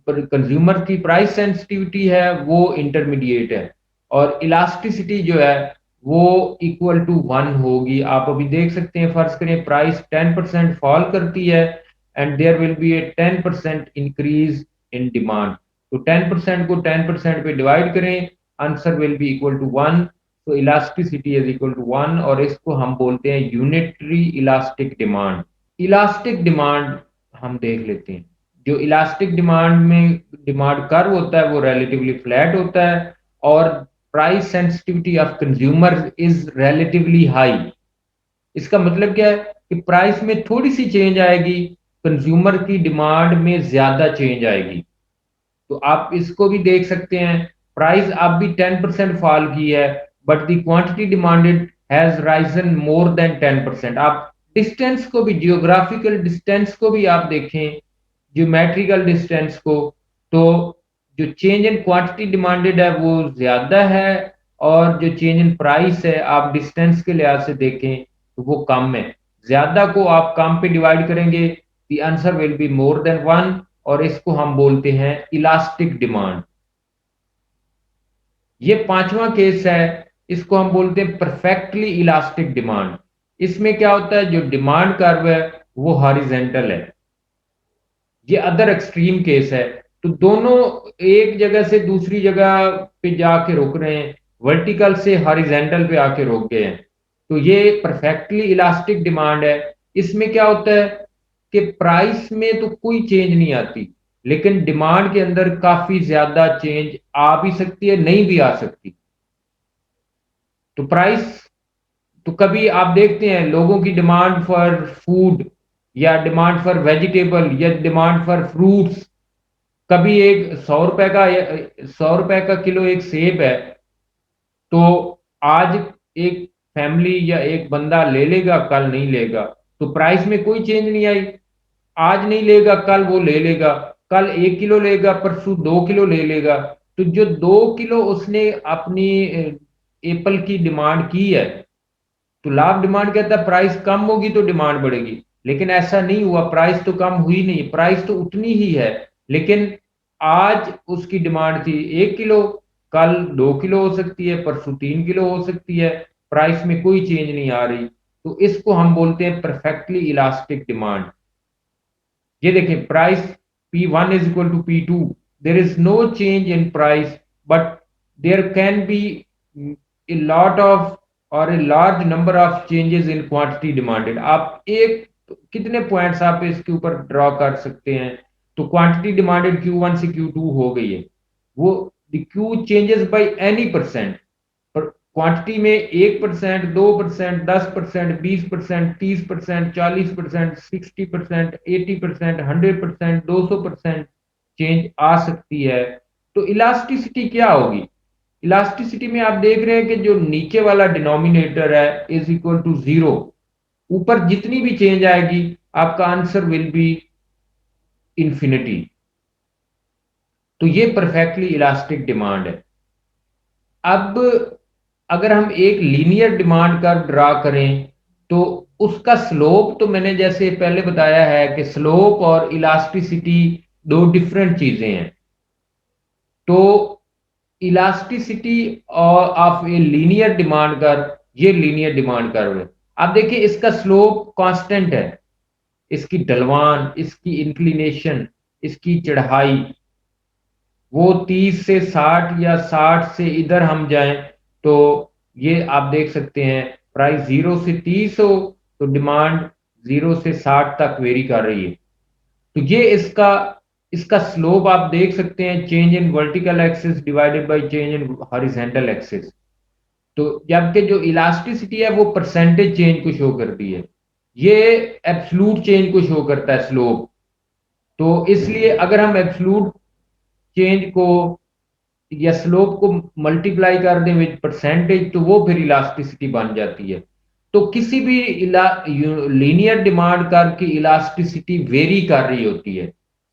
कंज्यूमर की प्राइस सेंसिटिविटी है वो इंटरमीडिएट है, और इलास्टिसिटी जो है वो इक्वल टू 1 होगी। आप अभी देख सकते हैं, फर्ज करें प्राइस 10% फॉल करती है and there will be a 10% increase in demand. तो 10% को 10% पे डिवाइड करें, answer will be equal to 1। तो इलास्टिसिटी इज इक्वल टू 1, और इसको हम बोलते हैं unitary elastic demand. Elastic demand हम देख लेते हैं। जो इलास्टिक डिमांड में डिमांड कर्व होता है वो रिलेटिवली फ्लैट होता है, और price sensitivity of consumer is relatively high. इसका मतलब क्या है कि प्राइस में थोड़ी सी चेंज आएगी, कंज्यूमर की डिमांड में ज्यादा चेंज आएगी। तो आप इसको भी देख सकते हैं, प्राइस अब भी 10% फॉल की है, but the quantity demanded has risen more than 10%। आप डिस्टेंस को भी, जियोग्राफिकल डिस्टेंस को भी आप देखें, ज्योमेट्रिकल डिस्टेंस को, तो जो चेंज इन क्वांटिटी डिमांडेड है वो ज्यादा है, और जो चेंज इन प्राइस है आप डिस्टेंस के लिहाज से देखें तो वो कम है। ज्यादा को आप कम पे डिवाइड करेंगे, the answer will be more than 1, और इसको हम बोलते हैं इलास्टिक डिमांड। ये पांचवा केस है, इसको हम बोलते हैं परफेक्टली इलास्टिक डिमांड। इसमें क्या होता है, जो डिमांड कर्व है वो हॉरिजेंटल है। ये अदर एक्सट्रीम केस है, तो दोनों एक जगह से दूसरी जगह पे जाके रुक रहे हैं, वर्टिकल से हॉरिजेंटल पे आके रुक गए हैं। तो ये परफेक्टली इलास्टिक डिमांड है। इसमें क्या होता है कि प्राइस में तो कोई चेंज नहीं आती, लेकिन डिमांड के अंदर काफी ज्यादा चेंज आ भी सकती है, नहीं भी आ सकती। तो प्राइस, तो कभी आप देखते हैं लोगों की डिमांड फॉर फूड या डिमांड फॉर वेजिटेबल या डिमांड फॉर फ्रूट्स, कभी एक 100 रुपए का, 100 रुपए का किलो एक सेब है, तो आज एक फैमिली या एक बंदा ले लेगा, कल नहीं लेगा। तो प्राइस में कोई चेंज नहीं आई, आज नहीं लेगा कल वो ले लेगा, कल 1 किलो लेगा परसों 2 किलो ले लेगा। तो जो 2 किलो उसने अपनी एप्पल की डिमांड की है, तो लाभ डिमांड कहता है प्राइस कम होगी तो डिमांड बढ़ेगी, लेकिन ऐसा नहीं हुआ, प्राइस तो कम हुई नहीं, प्राइस तो उतनी ही है। लेकिन आज उसकी डिमांड थी 1 किलो, कल 2 किलो हो सकती है, परसों 3 किलो हो सकती है, प्राइस में कोई चेंज नहीं आ रही। तो इसको हम बोलते हैं परफेक्टली इलास्टिक डिमांड। ये देखें, price P1 is equal to P2, there is no change in price, but there can be a lot of और a large number of changes in quantity demanded. आप एक कितने पॉइंट्स आप इसके ऊपर ड्रॉ कर सकते हैं? तो क्वांटिटी डिमांडेड Q1 से Q2 हो गई है, वो Q changes by any percent, पर क्वांटिटी में 1%, 2%, 10%, 20%, 30%, 40%, 60%, 80%, 100%, 200% चेंज आ सकती है। तो इलास्टिसिटी क्या होगी? इलास्टिसिटी में आप देख रहे हैं कि जो नीचे वाला डिनोमिनेटर है इज इक्वल टू जीरो, ऊपर जितनी भी चेंज आएगी आपका आंसर विल बी इंफिनिटी। तो ये परफेक्टली इलास्टिक डिमांड है। अब अगर हम एक लीनियर डिमांड कर्व ड्रा करें, तो उसका स्लोप, तो मैंने जैसे पहले बताया है कि स्लोप और इलास्टिसिटी दो डिफरेंट चीजें हैं। तो elasticity of a linear demand curve, ये लीनियर डिमांड कर्व है। आप देखिए इसका स्लोप कांस्टेंट है, इसकी ढलवान, इसकी इंक्लिनेशन, इसकी चढ़ाई, वो 30 से 60 या 60 से इधर हम जाएं, तो ये आप देख सकते हैं प्राइस 0 से 30 हो तो डिमांड 0 से 60 तक वेरी कर रही है। तो ये इसका इसका स्लोप आप देख सकते हैं, change in vertical axis divided by change in horizontal axis. तो जबकि जो इलास्टिसिटी है वो परसेंटेज चेंज को शो करती है, ये एब्सलूट चेंज को शो करता है स्लोप। तो इसलिए अगर हम एब्सलूट चेंज को या स्लोप को मल्टीप्लाई कर दें विद परसेंटेज, तो वो फिर इलास्टिसिटी बन जाती है। तो किसी भी लीनियर डिमांड कर्व की इलास्टिसिटी वेरी कर रही होती है,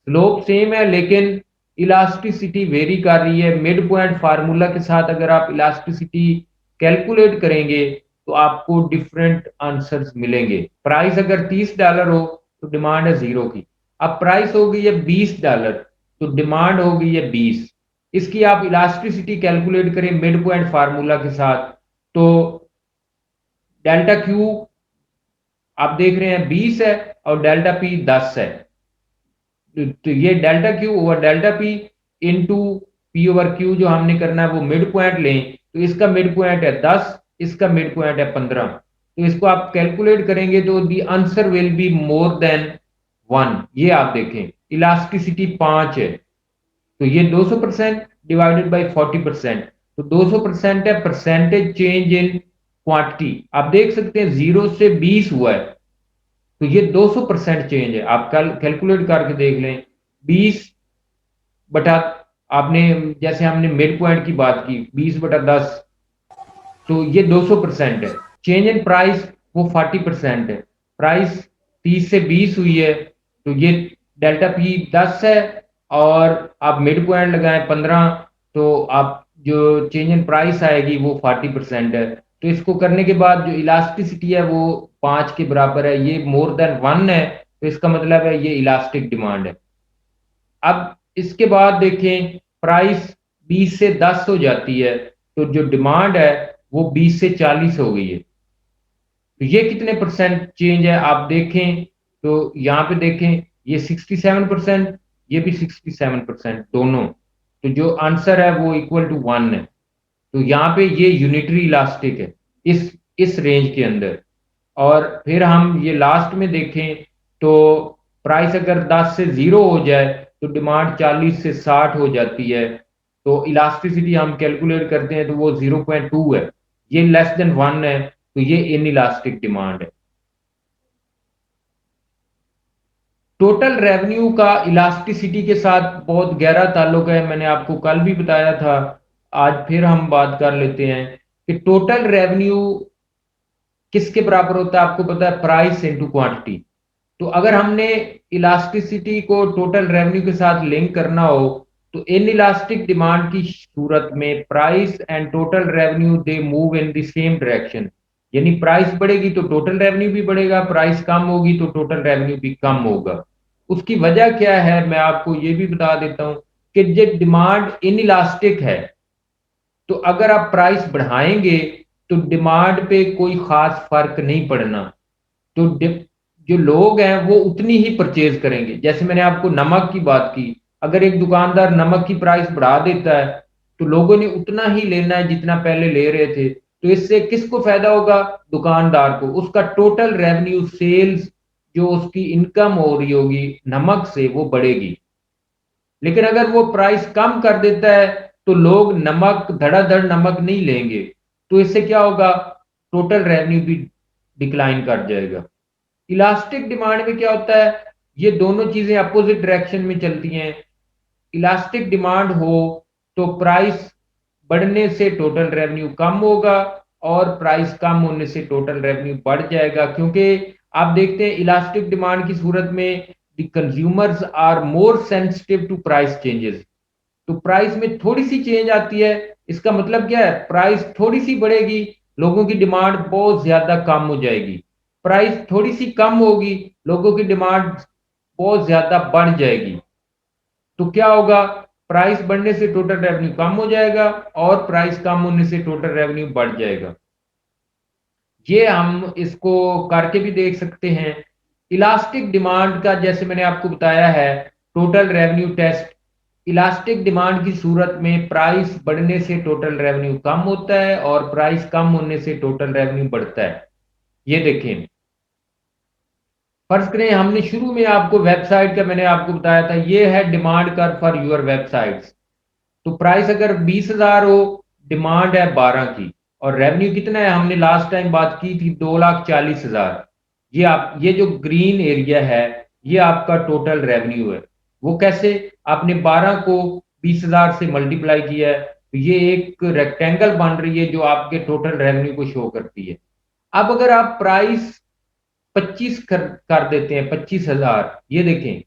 स्लोप सेम है लेकिन इलास्टिसिटी वेरी कर रही है। मिड पॉइंट फार्मूला के साथ अगर आप इलास्टिसिटी कैलकुलेट करेंगे तो आपको डिफरेंट आंसर्स मिलेंगे। प्राइस अगर $30 हो तो डिमांड है जीरो की, अब प्राइस हो गई है $20 तो डिमांड हो गई है 20। इसकी आप इलास्टिसिटी कैलकुलेट करें मिड पॉइंट फार्मूला के साथ, तो डेल्टा क्यू आप देख रहे हैं 20 है और डेल्टा पी 10 है। तो ये delta Q over delta P into P over Q जो हमने करना है वो मिड पॉइंट लें, तो इसका मिड पॉइंट है 10, इसका मिड पॉइंट है 15। तो इसको आप कैलकुलेट करेंगे तो the answer will be more than 1। ये आप देखें इलास्टिसिटी 5 है, तो ये 200% डिवाइडेड बाय 40%, तो 200% है परसेंटेज चेंज इन क्वांटिटी। आप देख सकते हैं 0 से 20 हुआ है, तो ये 200% चेंज है। आप कल कैलकुलेट करके देख लें, 20 बटा, आपने जैसे हमने मिड पॉइंट की बात की 20/10, तो ये 200% है। चेंज इन प्राइस वो 40% है, प्राइस 30 से 20 हुई है, तो ये डेल्टा पी 10 है और आप मिड पॉइंट लगाएं 15, तो आप जो चेंज इन प्राइस आएगी वो 40% है। तो इसको करने के बाद जो इलास्टिसिटी है वो 5 के बराबर है, ये मोर देन 1 है, तो इसका मतलब है ये इलास्टिक डिमांड है। अब इसके बाद देखें प्राइस 20 से 10 हो जाती है, तो जो डिमांड है वो 20 से 40 हो गई है। तो ये कितने परसेंट चेंज है आप देखें, तो यहाँ पे देखें ये 67%, ये भी 67% दोनों, तो जो आंसर है वो इक्वल टू 1 है। तो यहाँ पे ये यूनिटरी इलास्टिक है इस रेंज के अंदर। और फिर हम ये लास्ट में देखें तो प्राइस अगर 10 से 0 हो जाए तो डिमांड 40 से 60 हो जाती है। तो इलास्टिसिटी हम कैलकुलेट करते हैं तो वो 0.2 है। ये लेस देन 1 है तो ये इन इलास्टिक डिमांड है। टोटल रेवेन्यू का इलास्टिसिटी के साथ बहुत गहरा ताल्लुक है, मैंने आपको कल भी बताया था। आज फिर हम बात कर लेते हैं कि टोटल रेवेन्यू किसके बराबर होता है। आपको पता है, प्राइस इनटू क्वांटिटी। तो अगर हमने इलास्टिसिटी को टोटल रेवेन्यू के साथ लिंक करना हो तो इन इलास्टिक डिमांड की सूरत में price and total revenue they move in the same direction. यानी प्राइस बढ़ेगी तो टोटल रेवेन्यू भी बढ़ेगा, प्राइस कम होगी तो टोटल रेवेन्यू भी कम होगा। उसकी वजह क्या है मैं आपको ये भी बता देता हूं कि जब डिमांड इन इलास्टिक है तो अगर आप प्राइस बढ़ाएंगे तो डिमांड पे कोई खास फर्क नहीं पड़ना। तो जो लोग हैं वो उतनी ही परचेज करेंगे। जैसे मैंने आपको नमक की बात की, अगर एक दुकानदार नमक की प्राइस बढ़ा देता है तो लोगों ने उतना ही लेना है जितना पहले ले रहे थे। तो इससे किसको फायदा होगा? दुकानदार को। उसका टोटल रेवेन्यू सेल्स जो उसकी इनकम हो रही होगी नमक से वो बढ़ेगी। लेकिन अगर वो प्राइस कम कर देता है तो लोग नमक धड़ाधड़ नमक नहीं लेंगे। तो इससे क्या होगा? टोटल रेवेन्यू भी डिक्लाइन कर जाएगा। इलास्टिक डिमांड में क्या होता है? ये दोनों चीजें अपोजिट डायरेक्शन में चलती हैं। इलास्टिक डिमांड हो तो प्राइस बढ़ने से टोटल रेवेन्यू कम होगा और प्राइस कम होने से टोटल रेवेन्यू बढ़ जाएगा। क्योंकि आप देखते हैं इलास्टिक डिमांड की सूरत में the consumers are more sensitive to price changes. तो प्राइस में थोड़ी सी चेंज आती है, इसका मतलब क्या है? प्राइस थोड़ी सी बढ़ेगी, लोगों की डिमांड बहुत ज्यादा कम हो जाएगी। प्राइस थोड़ी सी कम होगी, लोगों की डिमांड बहुत ज्यादा बढ़ जाएगी। तो क्या होगा? प्राइस बढ़ने से टोटल रेवेन्यू कम हो जाएगा और प्राइस कम होने से टोटल रेवेन्यू बढ़ जाएगा। ये हम इसको करके भी देख सकते हैं। इलास्टिक डिमांड का जैसे मैंने आपको बताया है total revenue test, elastic demand की सूरत में प्राइस बढ़ने से टोटल रेवेन्यू कम होता है और प्राइस कम होने से टोटल रेवेन्यू बढ़ता है। ये देखें, फर्ज करें हमने शुरू में आपको वेबसाइट का मैंने आपको बताया था, ये है demand curve for your websites. तो प्राइस अगर 20,000 हो, डिमांड है 12 की, और रेवेन्यू कितना है? हमने लास्ट टाइम बात की थी 2,40,000। ये जो ग्रीन एरिया है ये आपका टोटल रेवेन्यू है। वो कैसे? आपने 12 को 20,000 से मल्टीप्लाई किया है तो ये एक रेक्टेंगल बन रही है जो आपके टोटल रेवेन्यू को शो करती है। अब अगर आप प्राइस 25 कर देते हैं, 25,000, ये देखें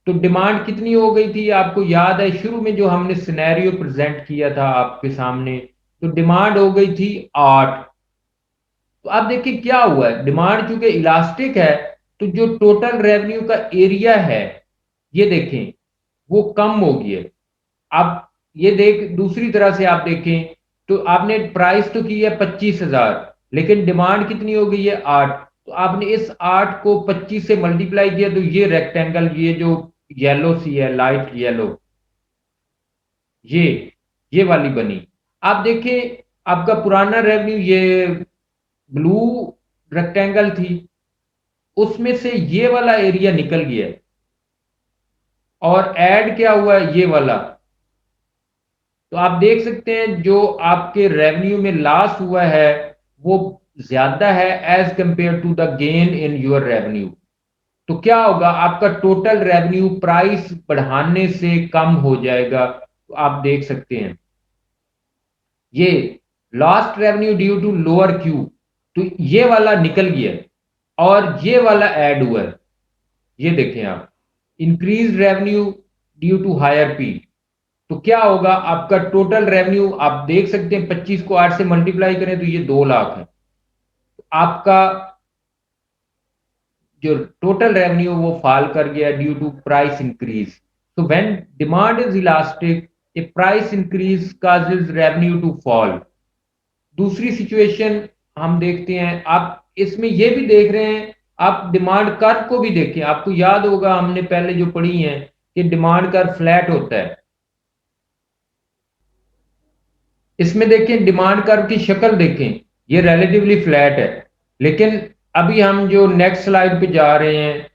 तो डिमांड कितनी हो गई थी? आपको याद है शुरू में जो हमने सिनेरियो प्रेजेंट किया था आपके सामने, तो डिमांड हो गई थी 8। तो आप देखिए क्या हुआ है, डिमांड चूंकि इलास्टिक है तो जो टोटल रेवेन्यू का एरिया है ये देखें वो कम हो गया है। आप ये देख दूसरी तरह से आप देखें तो आपने प्राइस तो की है 25,000 लेकिन डिमांड कितनी हो गई है? 8। तो आपने इस 8 को 25 से मल्टीप्लाई किया तो ये रेक्टेंगल, ये जो येलो सी है, लाइट येलो, ये ये वाली बनी। आप देखें आपका पुराना रेवेन्यू ये ब्लू रेक्टेंगल थी, उसमें से ये वाला एरिया निकल गया है और ऐड क्या हुआ है? ये वाला। तो आप देख सकते हैं जो आपके रेवेन्यू में लॉस हुआ है वो ज्यादा है as compare to the gain in your revenue. तो क्या होगा? आपका टोटल रेवेन्यू प्राइस बढ़ाने से कम हो जाएगा। तो आप देख सकते हैं ये lost revenue due to lower Q, तो ये वाला निकल गया है और ये वाला ऐड हुआ है। ये देखें आप, increase revenue due to higher P. तो क्या होगा? आपका टोटल रेवेन्यू आप देख सकते हैं 25 को 8 से मल्टीप्लाई करें तो ये 2 लाख है। तो आपका जो टोटल रेवेन्यू वो फॉल कर गया due to price increase. So when demand is elastic, a price increase causes revenue to fall. दूसरी सिचुएशन हम देखते हैं, आप इसमें ये भी देख रहे हैं, आप डिमांड कर्व को भी देखें। आपको याद होगा हमने पहले जो पढ़ी है कि डिमांड कर्व फ्लैट होता है। इसमें देखें डिमांड कर्व की शक्ल देखें, ये रिलेटिवली फ्लैट है। लेकिन अभी हम जो नेक्स्ट स्लाइड पे जा रहे हैं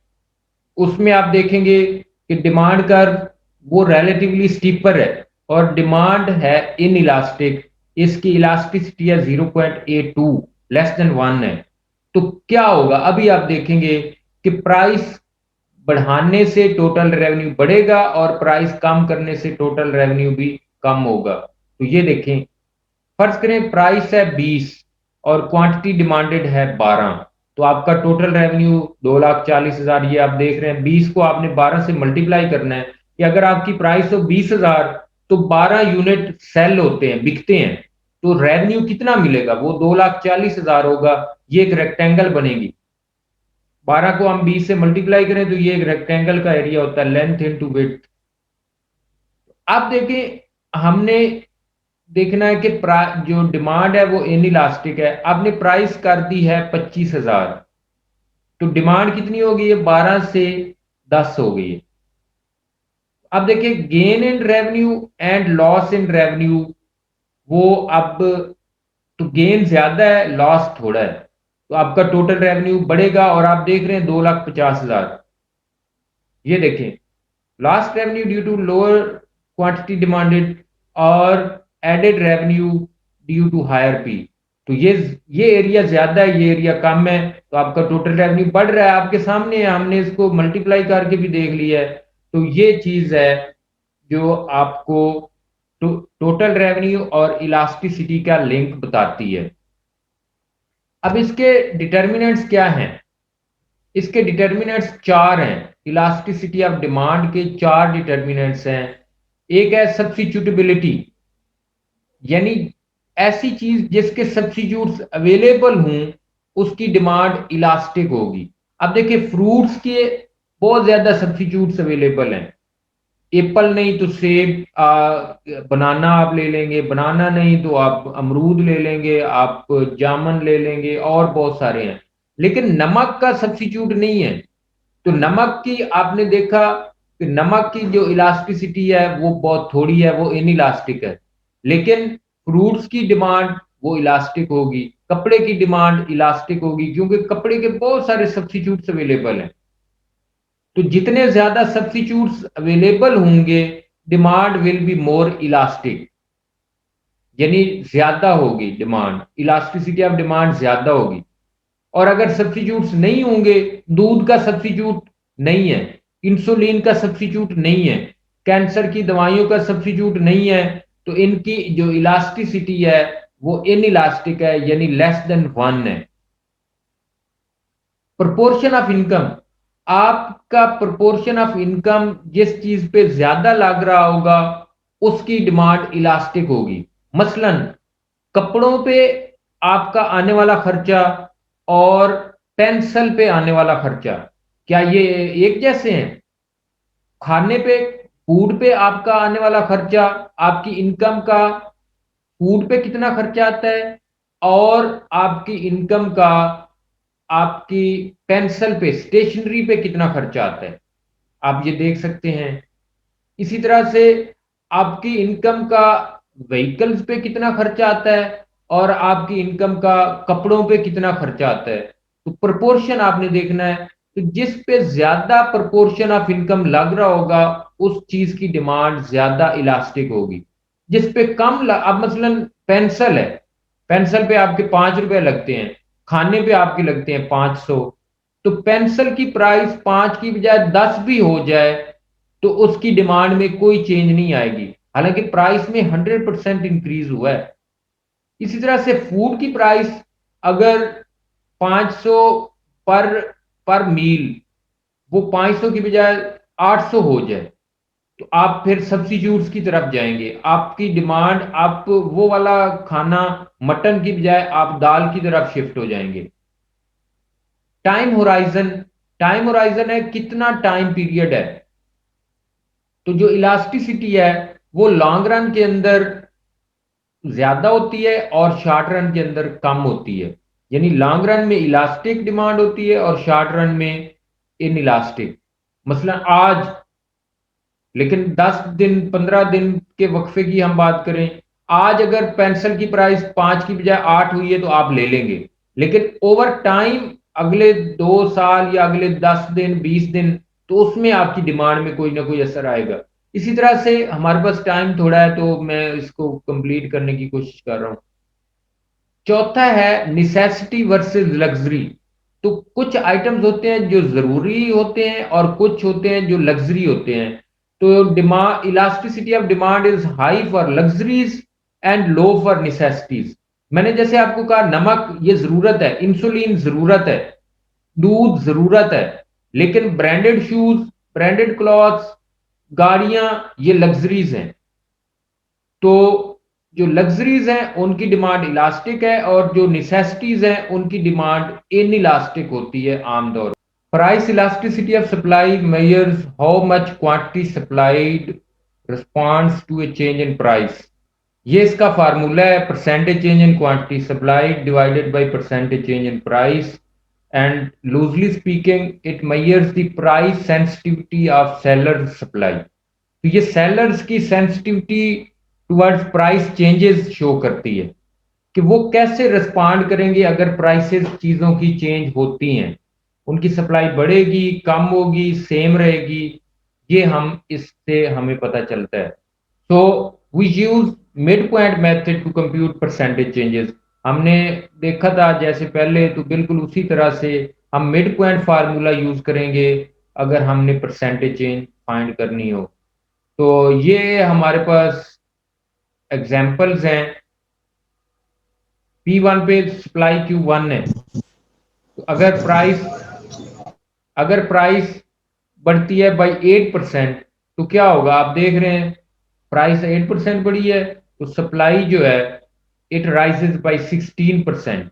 उसमें आप देखेंगे कि डिमांड कर्व वो रिलेटिवली स्टीपर है और डिमांड है इन इलास्टिक, इसकी इलास्टिसिटी है 0.82, लेस देन 1 है। तो क्या होगा, अभी आप देखेंगे कि प्राइस बढ़ाने से टोटल रेवेन्यू बढ़ेगा और प्राइस कम करने से टोटल रेवेन्यू भी कम होगा। तो ये देखें, फर्ज करें प्राइस है 20 और क्वांटिटी डिमांडेड है 12, तो आपका टोटल रेवेन्यू 2,40,000, ये आप देख रहे हैं 20 को आपने 12 से मल्टीप्लाई करना है कि अगर आपकी प्राइस हो 20,000 तो 12 यूनिट सेल होते हैं, बिकते हैं, तो रेवेन्यू कितना मिलेगा, वो 2,40,000 होगा। ये एक रेक्टेंगल बनेगी, 12 को हम 20 से मल्टीप्लाई करें तो ये एक रेक्टेंगल का एरिया होता है, लेंथ इनटू विड्थ। आप देखें, हमने देखना है कि जो डिमांड है वो इनइलास्टिक है, आपने प्राइस कर दी है 25,000, तो डिमांड कितनी हो गई है, 12 से 10 हो गई है। अब देखिए gain in revenue and loss in revenue, वो अब तो गेन ज्यादा है लॉस थोड़ा है, तो आपका टोटल रेवेन्यू बढ़ेगा और आप देख रहे हैं 2,50,000। ये देखें, lost revenue due to lower quantity demanded और added revenue due to higher P. तो ये एरिया ज्यादा है, ये एरिया कम है, तो आपका टोटल रेवेन्यू बढ़ रहा है, आपके सामने है, हमने इसको मल्टीप्लाई करके भी देख लिया है। तो ये चीज है जो आपको टोटल रेवेन्यू और इलास्टिसिटी का लिंक बताती है। अब इसके डिटर्मिनेंट्स क्या हैं, इसके डिटर्मिनेंट्स चार हैं, इलास्टिसिटी ऑफ डिमांड के चार डिटर्मिनेंट्स हैं। एक है सब्स्टिट्यूटेबिलिटी, यानी ऐसी चीज जिसके सब्स्टिट्यूट्स अवेलेबल हों उसकी डिमांड इलास्टिक होगी। अब देखिए फ्रूट्स के बहुत ज्यादा सब्स्टिट्यूट्स अवेलेबल हैं, एप्पल नहीं तो सेब, बनाना आप ले लेंगे, बनाना नहीं तो आप अमरूद ले लेंगे, आप जामुन ले लेंगे, और बहुत सारे हैं, लेकिन नमक का सब्स्टिट्यूट नहीं है। तो नमक की आपने देखा कि नमक की जो इलास्टिसिटी है वो बहुत थोड़ी है, वो इनइलास्टिक है, लेकिन फ्रूट्स की डिमांड वो इलास्टिक होगी, कपड़े की डिमांड इलास्टिक होगी, क्योंकि कपड़े के बहुत सारे सब्स्टिट्यूट्स अवेलेबल हैं। तो जितने ज्यादा सब्स्टिट्यूट्स अवेलेबल होंगे demand will be more elastic, यानी ज्यादा होगी डिमांड, इलास्टिसिटी ऑफ डिमांड ज्यादा होगी। और अगर सब्स्टिट्यूट्स नहीं होंगे, दूध का सब्स्टिट्यूट नहीं है, इंसुलिन का सब्स्टिट्यूट नहीं है, कैंसर की दवाइयों का सब्स्टिट्यूट नहीं है, तो इनकी जो इलास्टिसिटी है वो इनइलास्टिक है, यानी लेस देन 1 है। प्रोपोर्शन ऑफ इनकम, आपका प्रोपोर्शन ऑफ इनकम जिस चीज पे ज्यादा लग रहा होगा उसकी डिमांड इलास्टिक होगी। मसलन कपड़ों पे आपका आने वाला खर्चा और पेंसिल पे आने वाला खर्चा, क्या ये एक जैसे हैं? खाने पे, फूड पे आपका आने वाला खर्चा, आपकी इनकम का फूड पे कितना खर्चा आता है, और आपकी इनकम का आपकी पेंसिल पे, स्टेशनरी पे कितना खर्चा आता है, आप ये देख सकते हैं। इसी तरह से आपकी इनकम का व्हीकल्स पे कितना खर्चा आता है और आपकी इनकम का कपड़ों पे कितना खर्चा आता है। तो प्रोपोर्शन आपने देखना है, तो जिस पे ज्यादा प्रोपोर्शन ऑफ इनकम लग रहा होगा उस चीज की डिमांड ज्यादा इलास्टिक होगी। जिस पे अब मसलन पेंसिल है, पेंसिल पे आपके 5 रुपए लगते हैं, खाने पे आपके लगते हैं 500, तो पेंसिल की प्राइस 5 की बजाय 10 भी हो जाए तो उसकी डिमांड में कोई चेंज नहीं आएगी, हालांकि प्राइस में 100% इंक्रीज हुआ है। इसी तरह से फूड की प्राइस अगर 500 पर पर मील, वो 500 की बजाय 800 हो जाए तो आप फिर सब्स्टिट्यूट्स की तरफ जाएंगे, आपकी डिमांड, आप वो वाला खाना मटन की बजाय आप दाल की तरफ शिफ्ट हो जाएंगे। टाइम होराइजन, टाइम होराइजन है कितना टाइम पीरियड है। तो जो इलास्टिसिटी है वो लॉन्ग रन के अंदर ज्यादा होती है और शॉर्ट रन के अंदर कम होती है, यानी लॉन्ग रन में इलास्टिक डिमांड होती है और शॉर्ट रन में इन इलास्टिक। मसलन आज, लेकिन 10 दिन 15 दिन के वक्फे की हम बात करें, आज अगर पेंसिल की प्राइस 5 की बजाय 8 हुई है तो आप ले लेंगे, लेकिन ओवर टाइम अगले 2 साल या अगले 10 दिन 20 दिन, तो उसमें आपकी डिमांड में कोई ना कोई असर आएगा। इसी तरह से हमारे पास टाइम थोड़ा है तो मैं इसको कंप्लीट करने की कोशिश कर रहा हूँ। चौथा है निसेसिटी वर्सेस लग्जरी। तो कुछ आइटम्स होते हैं जो जरूरी होते हैं और कुछ होते हैं जो लग्जरी होते हैं। तो demand elasticity of demand is high for luxuries and low for necessities. मैंने जैसे आपको कहा नमक ये जरूरत है, इंसुलिन जरूरत है, दूध जरूरत है, लेकिन ब्रांडेड शूज, ब्रांडेड क्लॉथ्स, गाड़ियां ये लग्जरीज हैं। तो जो लग्जरीज हैं उनकी डिमांड इलास्टिक है और जो निसेसिटीज हैं उनकी डिमांड इन इलास्टिक होती है आमतौर। Price elasticity of supply measures how much quantity supplied responds to a change in price. ये इसका फार्मूला है, percentage change in quantity supplied divided by percentage change in price, and loosely speaking it measures the price sensitivity of seller supply. तो ये सेलर्स की sensitivity towards price changes show करती है कि वो कैसे रिस्पॉन्ड करेंगे अगर प्राइसेस चीजों की चेंज होती हैं। उनकी सप्लाई बढ़ेगी, कम होगी, सेम रहेगी, ये हम इससे हमें पता चलता है। तो we use mid point method to compute percentage changes. हमने देखा था जैसे पहले, तो बिल्कुल उसी तरह से हम मिड पॉइंट फार्मूला यूज करेंगे अगर हमने परसेंटेज चेंज फाइंड करनी हो। तो ये हमारे पास एग्जांपल्स हैं। P1 पे सप्लाई Q1 है, तो अगर प्राइस बढ़ती है बाई 8%, तो क्या होगा आप देख रहे हैं, प्राइस 8% बढ़ी है तो सप्लाई जो है इट राइजेस बाई 16%।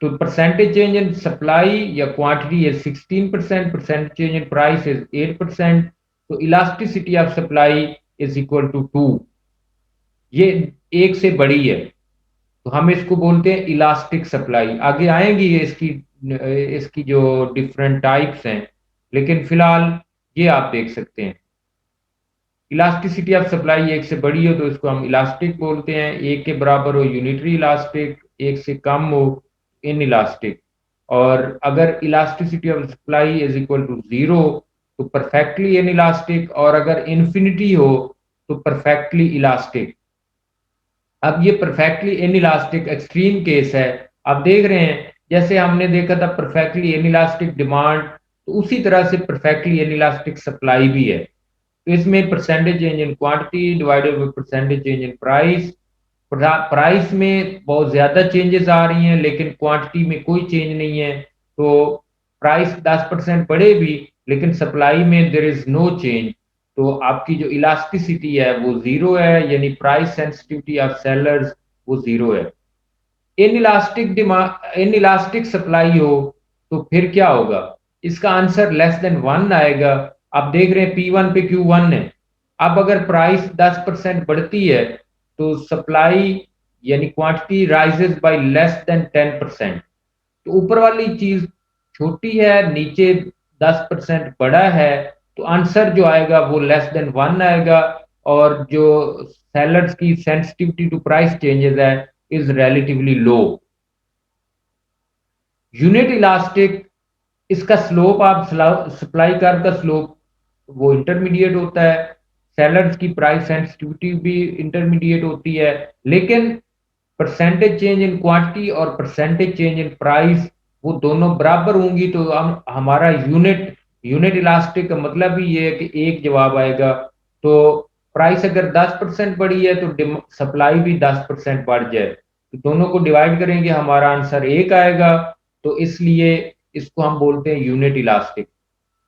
तो परसेंटेज चेंज इन सप्लाई या quantity is 16%, percentage change in price is 8%। तो elasticity of supply is equal to 2, ये एक से बड़ी है, तो हम इसको बोलते हैं इलास्टिक सप्लाई। आगे आएंगी ये इसकी जो डिफरेंट टाइप्स हैं, लेकिन फिलहाल ये आप देख सकते हैं। इलास्टिसिटी ऑफ सप्लाई एक से बड़ी हो तो इसको हम इलास्टिक बोलते हैं, एक के बराबर हो यूनिटरी इलास्टिक, एक से कम हो इन इलास्टिक। और अगर elasticity of supply is equal to 0 तो परफेक्टली इन इलास्टिक, और अगर इन्फिनिटी हो तो परफेक्टली इलास्टिक। अब ये परफेक्टली इनइलास्टिक एक्सट्रीम केस है। आप देख रहे हैं जैसे हमने देखा था परफेक्टली इनइलास्टिक डिमांड, तो उसी तरह से परफेक्टली इनइलास्टिक सप्लाई भी है। तो इसमें percentage change in quantity divided by percentage change in price. Price में बहुत ज्यादा चेंजेस आ रही हैं लेकिन क्वांटिटी में कोई चेंज नहीं है, तो प्राइस 10% बढ़े भी लेकिन सप्लाई में देर इज नो चेंज, तो आपकी जो इलास्टिसिटी है वो जीरो है, यानी प्राइस सेंसिटिविटी ऑफ सेलर्स वो जीरो है। इन इलास्टिक सप्लाई हो तो फिर क्या होगा, इसका आंसर लेस देन 1 आएगा। आप देख रहे हैं P1 पे Q1 है। अब अगर प्राइस 10% बढ़ती है तो सप्लाई यानी quantity rises by less than 10%। तो ऊपर वाली चीज छोटी है, नीचे 10% बड़ा है, तो आंसर जो आएगा वो लेस देन 1 आएगा। और जो सेलर्स की सेंसिटिविटी टू प्राइस चेंजेस है is relatively low. Unit elastic, इसका स्लोप आप सप्लाई कर्व का स्लोप वो इंटरमीडिएट होता है, सेलर्स की प्राइस सेंसिटिविटी भी इंटरमीडिएट होती है, लेकिन परसेंटेज चेंज इन क्वांटिटी और परसेंटेज चेंज इन प्राइस वो दोनों बराबर होंगी, तो हम हमारा यूनिट यूनिट इलास्टिक का मतलब ही ये है कि एक जवाब आएगा। तो प्राइस अगर 10% बढ़ी है तो सप्लाई भी 10% बढ़ जाए, तो दोनों को डिवाइड करेंगे हमारा आंसर एक आएगा। तो इसलिए इसको हम बोलते हैं यूनिट इलास्टिक।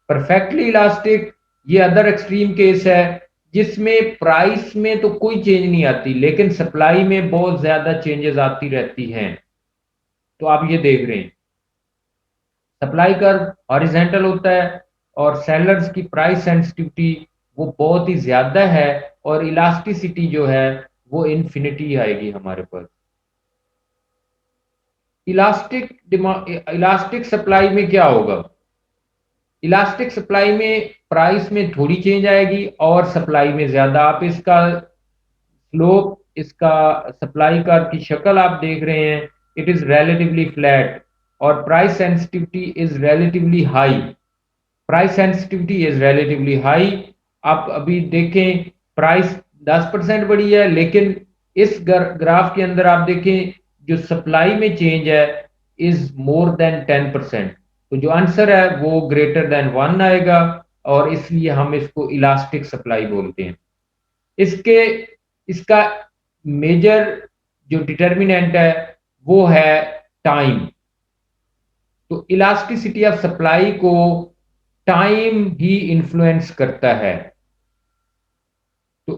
परफेक्टली इलास्टिक ये अदर एक्सट्रीम केस है जिसमें प्राइस में तो कोई चेंज नहीं आती लेकिन सप्लाई में बहुत ज्यादा चेंजेस आती रहती हैं। तो आप ये देख रहे हैं सप्लाई कर्व हॉरिजेंटल होता है और सेलर्स की प्राइस सेंसिटिविटी वो बहुत ही ज्यादा है, और इलास्टिसिटी जो है वो इन्फिनिटी आएगी हमारे पास। इलास्टिक सप्लाई में क्या होगा, इलास्टिक सप्लाई में प्राइस में थोड़ी चेंज आएगी और सप्लाई में ज्यादा। आप इसका स्लोप, इसका सप्लाई कर्व की शक्ल आप देख रहे हैं, इट इज रिलेटिवली फ्लैट। और price sensitivity is relatively high. Price sensitivity is relatively high. आप अभी देखें, प्राइस 10% बढ़ी है, लेकिन इस ग्राफ के अंदर आप देखें जो सप्लाई में चेंज है इज मोर देन 10%। तो जो आंसर है वो ग्रेटर देन 1 आएगा, और इसलिए हम इसको इलास्टिक सप्लाई बोलते हैं। इसके इसका मेजर जो डिटर्मिनेंट है वो है टाइम। तो इलास्टिसिटी ऑफ सप्लाई को टाइम ही इन्फ्लुएंस करता है। तो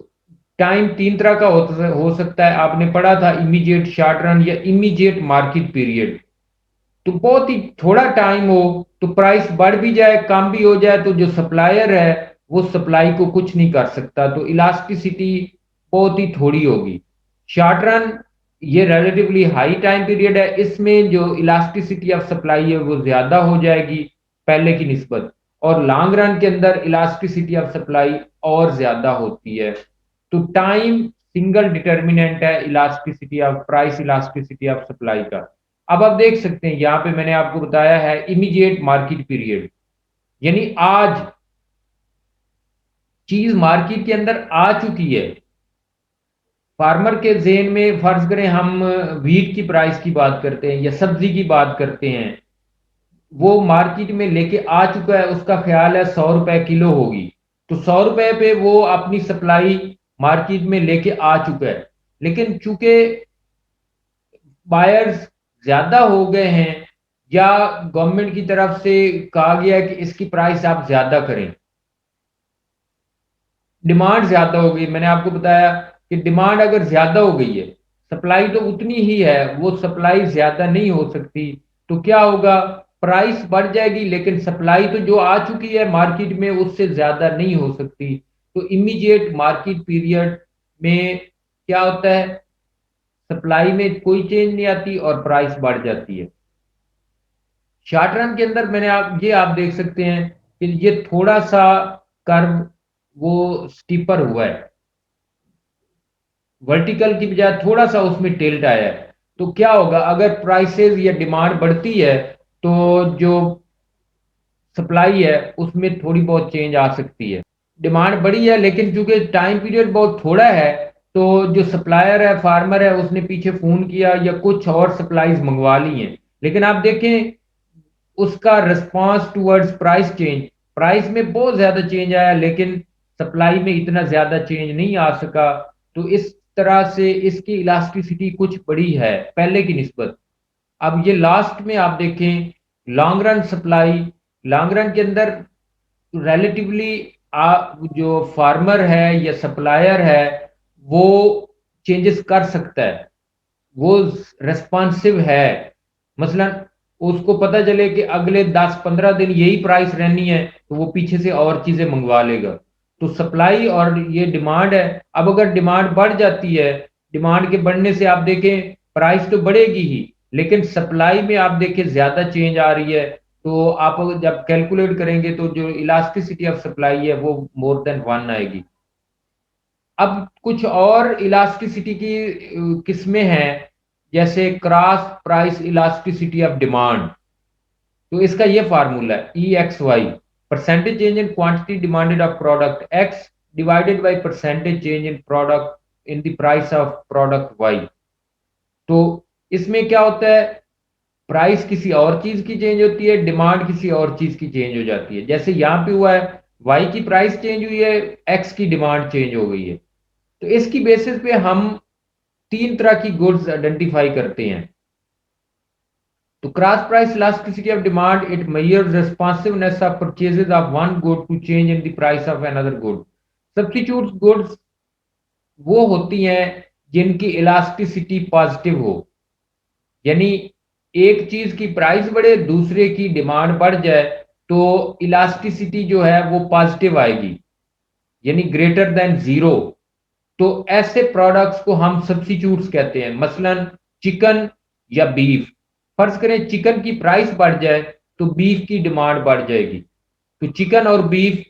टाइम तीन तरह का हो सकता है, आपने पढ़ा था, इमीडिएट शॉर्ट रन या इमीडिएट मार्केट पीरियड। तो बहुत ही थोड़ा टाइम हो तो प्राइस बढ़ भी जाए कम भी हो जाए तो जो सप्लायर है वो सप्लाई को कुछ नहीं कर सकता, तो इलास्टिसिटी बहुत ही थोड़ी होगी। शॉर्ट रन ये रिलेटिवली हाई टाइम पीरियड है, इसमें जो इलास्टिसिटी ऑफ सप्लाई है वो ज्यादा हो जाएगी पहले की निस्बत, और लॉन्ग रन के अंदर इलास्टिसिटी ऑफ सप्लाई और ज्यादा होती है। तो टाइम सिंगल डिटर्मिनेंट है elasticity of price, elasticity of supply का। अब आप देख सकते हैं यहां पे मैंने आपको बताया है इमीडिएट मार्केट पीरियड, यानी आज चीज मार्केट के अंदर आ चुकी है। फार्मर के जेन में फर्ज करें हम वीट की प्राइस की बात करते हैं या सब्जी की बात करते हैं, वो मार्केट में लेके आ चुका है, उसका ख्याल है 100 रुपए किलो होगी, तो 100 रुपए पे वो अपनी सप्लाई मार्केट में लेके आ चुका है। लेकिन चूंकि बायर्स ज्यादा हो गए हैं या गवर्नमेंट की तरफ से कहा गया है कि इसकी प्राइस आप ज्यादा करें, डिमांड ज्यादा हो गई, मैंने आपको बताया कि डिमांड अगर ज्यादा हो गई है, सप्लाई तो उतनी ही है, वो सप्लाई ज्यादा नहीं हो सकती, तो क्या होगा, प्राइस बढ़ जाएगी, लेकिन सप्लाई तो जो आ चुकी है मार्केट में उससे ज्यादा नहीं हो सकती। तो इमीडिएट मार्केट पीरियड में क्या होता है, सप्लाई में कोई चेंज नहीं आती और प्राइस बढ़ जाती है। शॉर्ट रन के अंदर मैंने आप देख सकते हैं कि ये थोड़ा सा कर्व वो स्टीपर हुआ है, वर्टिकल की बजाय थोड़ा सा उसमें टिल्ट आया है। तो क्या होगा, अगर प्राइसेस या डिमांड बढ़ती है तो जो सप्लाई है उसमें थोड़ी बहुत चेंज आ सकती है। डिमांड बढ़ी है लेकिन चूंकि टाइम पीरियड बहुत थोड़ा है, तो जो सप्लायर है, फार्मर है, उसने पीछे फोन किया या कुछ और सप्लाईज मंगवा ली हैं, लेकिन आप देखें उसका response towards price change, price में बहुत ज्यादा चेंज आया लेकिन सप्लाई में इतना ज्यादा चेंज नहीं आ सका। तो इस तरह से इसकी इलास्टिसिटी कुछ बड़ी है पहले की निस्बत। अब ये लास्ट में आप देखें long run supply, long run के अंदर रिलेटिवली जो फार्मर है या सप्लायर है वो चेंजेस कर सकता है, वो रेस्पॉन्सिव है। मसलन उसको पता चले कि अगले 10-15 दिन यही प्राइस रहनी है तो वो पीछे से और चीजें मंगवा लेगा। तो सप्लाई और ये डिमांड है, अब अगर डिमांड बढ़ जाती है, डिमांड के बढ़ने से आप देखें प्राइस तो बढ़ेगी ही, लेकिन सप्लाई में आप देखें ज्यादा चेंज आ रही है, तो आप जब कैलकुलेट करेंगे तो जो इलास्टिसिटी ऑफ सप्लाई है वो मोर देन 1 आएगी। अब कुछ और इलास्टिसिटी की किस्में हैं, जैसे cross price elasticity of demand. तो इसका ये फार्मूला है EXY, percentage change in quantity demanded of product X divided by percentage change in product in the price of product Y। तो इसमें क्या होता है, प्राइस किसी और चीज की चेंज होती है, डिमांड किसी और चीज की चेंज हो जाती है। जैसे यहां पे हुआ है, Y की प्राइस चेंज हुई है, X की डिमांड चेंज हो गई है। तो इसकी बेसिस पे हम तीन तरह की गुड्स आइडेंटिफाई करते हैं। तो cross price elasticity of demand, it measures responsiveness of purchases of one good to change in the price of another good. Substitute goods वो होती हैं जिनकी इलास्टिसिटी पॉजिटिव हो, यानी एक चीज की प्राइस बढ़े दूसरे की डिमांड बढ़ जाए तो इलास्टिसिटी जो है वो पॉजिटिव आएगी, यानी ग्रेटर देन जीरो। तो ऐसे प्रोडक्ट्स को हम सब्स्टिट्यूट्स कहते हैं, मसलन चिकन या बीफ। फर्ज करें चिकन की प्राइस बढ़ जाए तो बीफ की डिमांड बढ़ जाएगी, तो चिकन और बीफ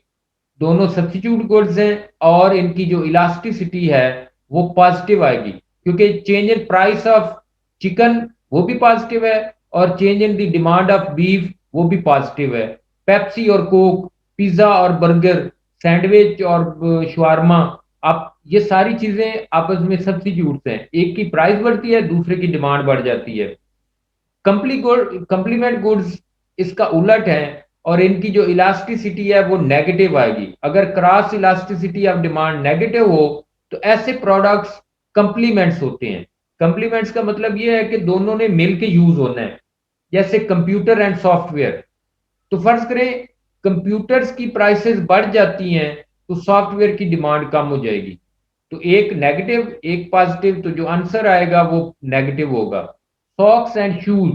दोनों सब्स्टिट्यूट गुड्स हैं और इनकी जो इलास्टिसिटी है वो पॉजिटिव आएगी, क्योंकि change in price of chicken वो भी पॉजिटिव है और change in the demand of beef वो भी पॉजिटिव है। पेप्सी और कोक, पिज्जा और बर्गर, सैंडविच और शवारमा, आप ये सारी चीजें आपस में सब्स्टिट्यूट्स हैं। एक की प्राइस बढ़ती है, दूसरे की डिमांड बढ़ जाती है। कंप्लीमेंट गुड्स इसका उलट है, और इनकी जो इलास्टिसिटी है वो नेगेटिव आएगी। अगर cross elasticity of demand negative हो तो ऐसे प्रोडक्ट्स कंप्लीमेंट्स होते हैं। कंप्लीमेंट्स का मतलब ये है कि दोनों ने मिलके यूज होना है, जैसे कंप्यूटर एंड सॉफ्टवेयर। तो फर्ज करें कंप्यूटर्स की प्राइसेस बढ़ जाती हैं तो सॉफ्टवेयर की डिमांड कम हो जाएगी। तो एक नेगेटिव एक पॉजिटिव, तो जो आंसर आएगा वो नेगेटिव होगा। सॉक्स एंड शूज,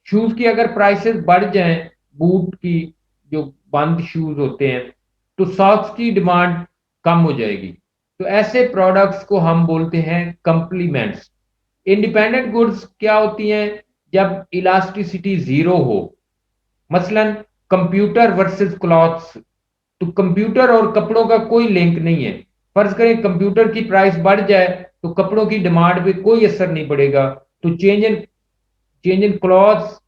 शूज की अगर प्राइसेस बढ़ जाएं, बूट की जो बंद शूज होते हैं, तो सॉक्स की डिमांड कम हो जाएगी। तो ऐसे प्रोडक्ट्स को हम बोलते हैं कंप्लीमेंट्स। इंडिपेंडेंट गुड्स क्या होती हैं? जब इलास्टिसिटी जीरो हो। मसलन कंप्यूटर वर्सेस क्लॉथ्स, तो कंप्यूटर और कपड़ों का कोई लिंक नहीं है। फर्ज करें कंप्यूटर की प्राइस बढ़ जाए तो कपड़ों की डिमांड पे कोई असर नहीं पड़ेगा। तो change in clothes,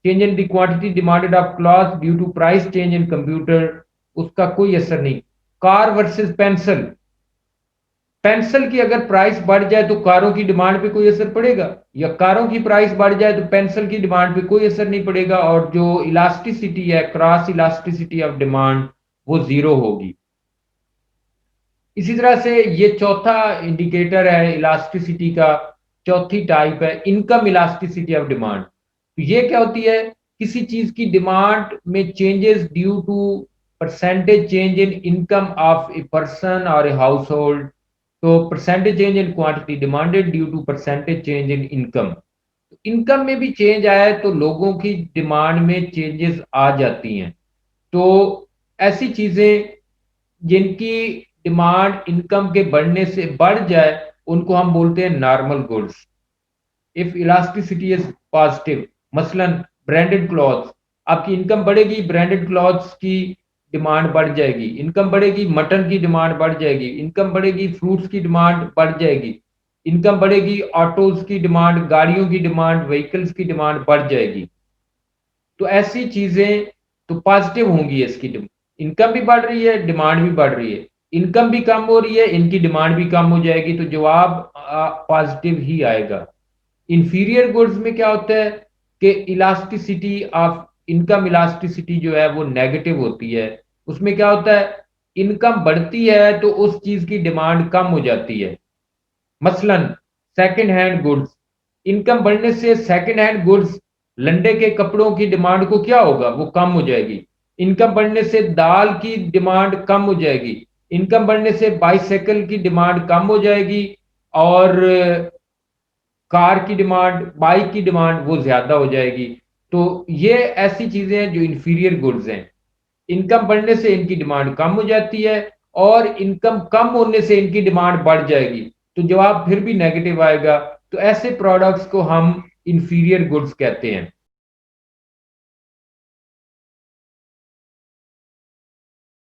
change in the quantity demanded of cloth due to price change in computer, उसका कोई असर नहीं। कार वर्सेस पेंसिल, पेंसिल की अगर प्राइस बढ़ जाए तो कारों की डिमांड पे कोई असर पड़ेगा, या कारों की प्राइस बढ़ जाए तो पेंसिल की डिमांड पे कोई असर नहीं पड़ेगा, और जो इलास्टिसिटी है, क्रॉस इलास्टिसिटी ऑफ डिमांड, वो जीरो होगी। इसी तरह से ये चौथा इंडिकेटर है इलास्टिसिटी का, चौथी टाइप है इनकम इलास्टिसिटी ऑफ डिमांड। तो ये क्या होती है? किसी चीज की डिमांड में changes due to percentage change in income of a person और ए हाउस होल्ड। तो percentage change in quantity demanded due to percentage change in income. Income में भी चेंज आया है तो लोगों की डिमांड में चेंजेस आ जाती हैं। तो ऐसी चीजें जिनकी डिमांड इनकम के बढ़ने से बढ़ जाए उनको हम बोलते हैं normal goods. If elasticity is positive, मसलन ब्रांडेड क्लॉथ्स, आपकी इनकम बढ़ेगी, ब्रांडेड क्लॉथ्स की डिमांड बढ़ जाएगी। इनकम बढ़ेगी, मटन की डिमांड बढ़ जाएगी। इनकम बढ़ेगी, फ्रूट्स की डिमांड बढ़ जाएगी। इनकम बढ़ेगी, ऑटोज की डिमांड, गाड़ियों की डिमांड, व्हीकल्स की डिमांड बढ़ जाएगी। तो ऐसी चीजें तो पॉजिटिव होंगी। इसकी इनकम भी बढ़ रही है, डिमांड भी बढ़ रही है। इनकम भी कम हो रही है, इनकी डिमांड भी कम हो जाएगी, तो जवाब पॉजिटिव ही आएगा। इंफीरियर गुड्स में क्या होता है कि इलास्टिसिटी ऑफ इनकम, इलास्टिसिटी जो है वो नेगेटिव होती है। उसमें क्या होता है? इनकम बढ़ती है तो उस चीज की डिमांड कम हो जाती है। मसलन सेकंड हैंड गुड्स, इनकम बढ़ने से सेकंड हैंड गुड्स, लंडे के कपड़ों की डिमांड को क्या होगा? वो कम हो जाएगी। इनकम बढ़ने से दाल की डिमांड कम हो जाएगी। इनकम बढ़ने से बाइसाइकिल की डिमांड कम हो जाएगी, और कार की डिमांड, बाइक की डिमांड वो ज्यादा हो जाएगी। तो ये ऐसी चीजें हैं जो इंफीरियर गुड्स हैं। इनकम बढ़ने से इनकी डिमांड कम हो जाती है, और इनकम कम होने से इनकी डिमांड बढ़ जाएगी, तो जवाब फिर भी नेगेटिव आएगा। तो ऐसे प्रोडक्ट्स को हम इंफीरियर गुड्स कहते हैं।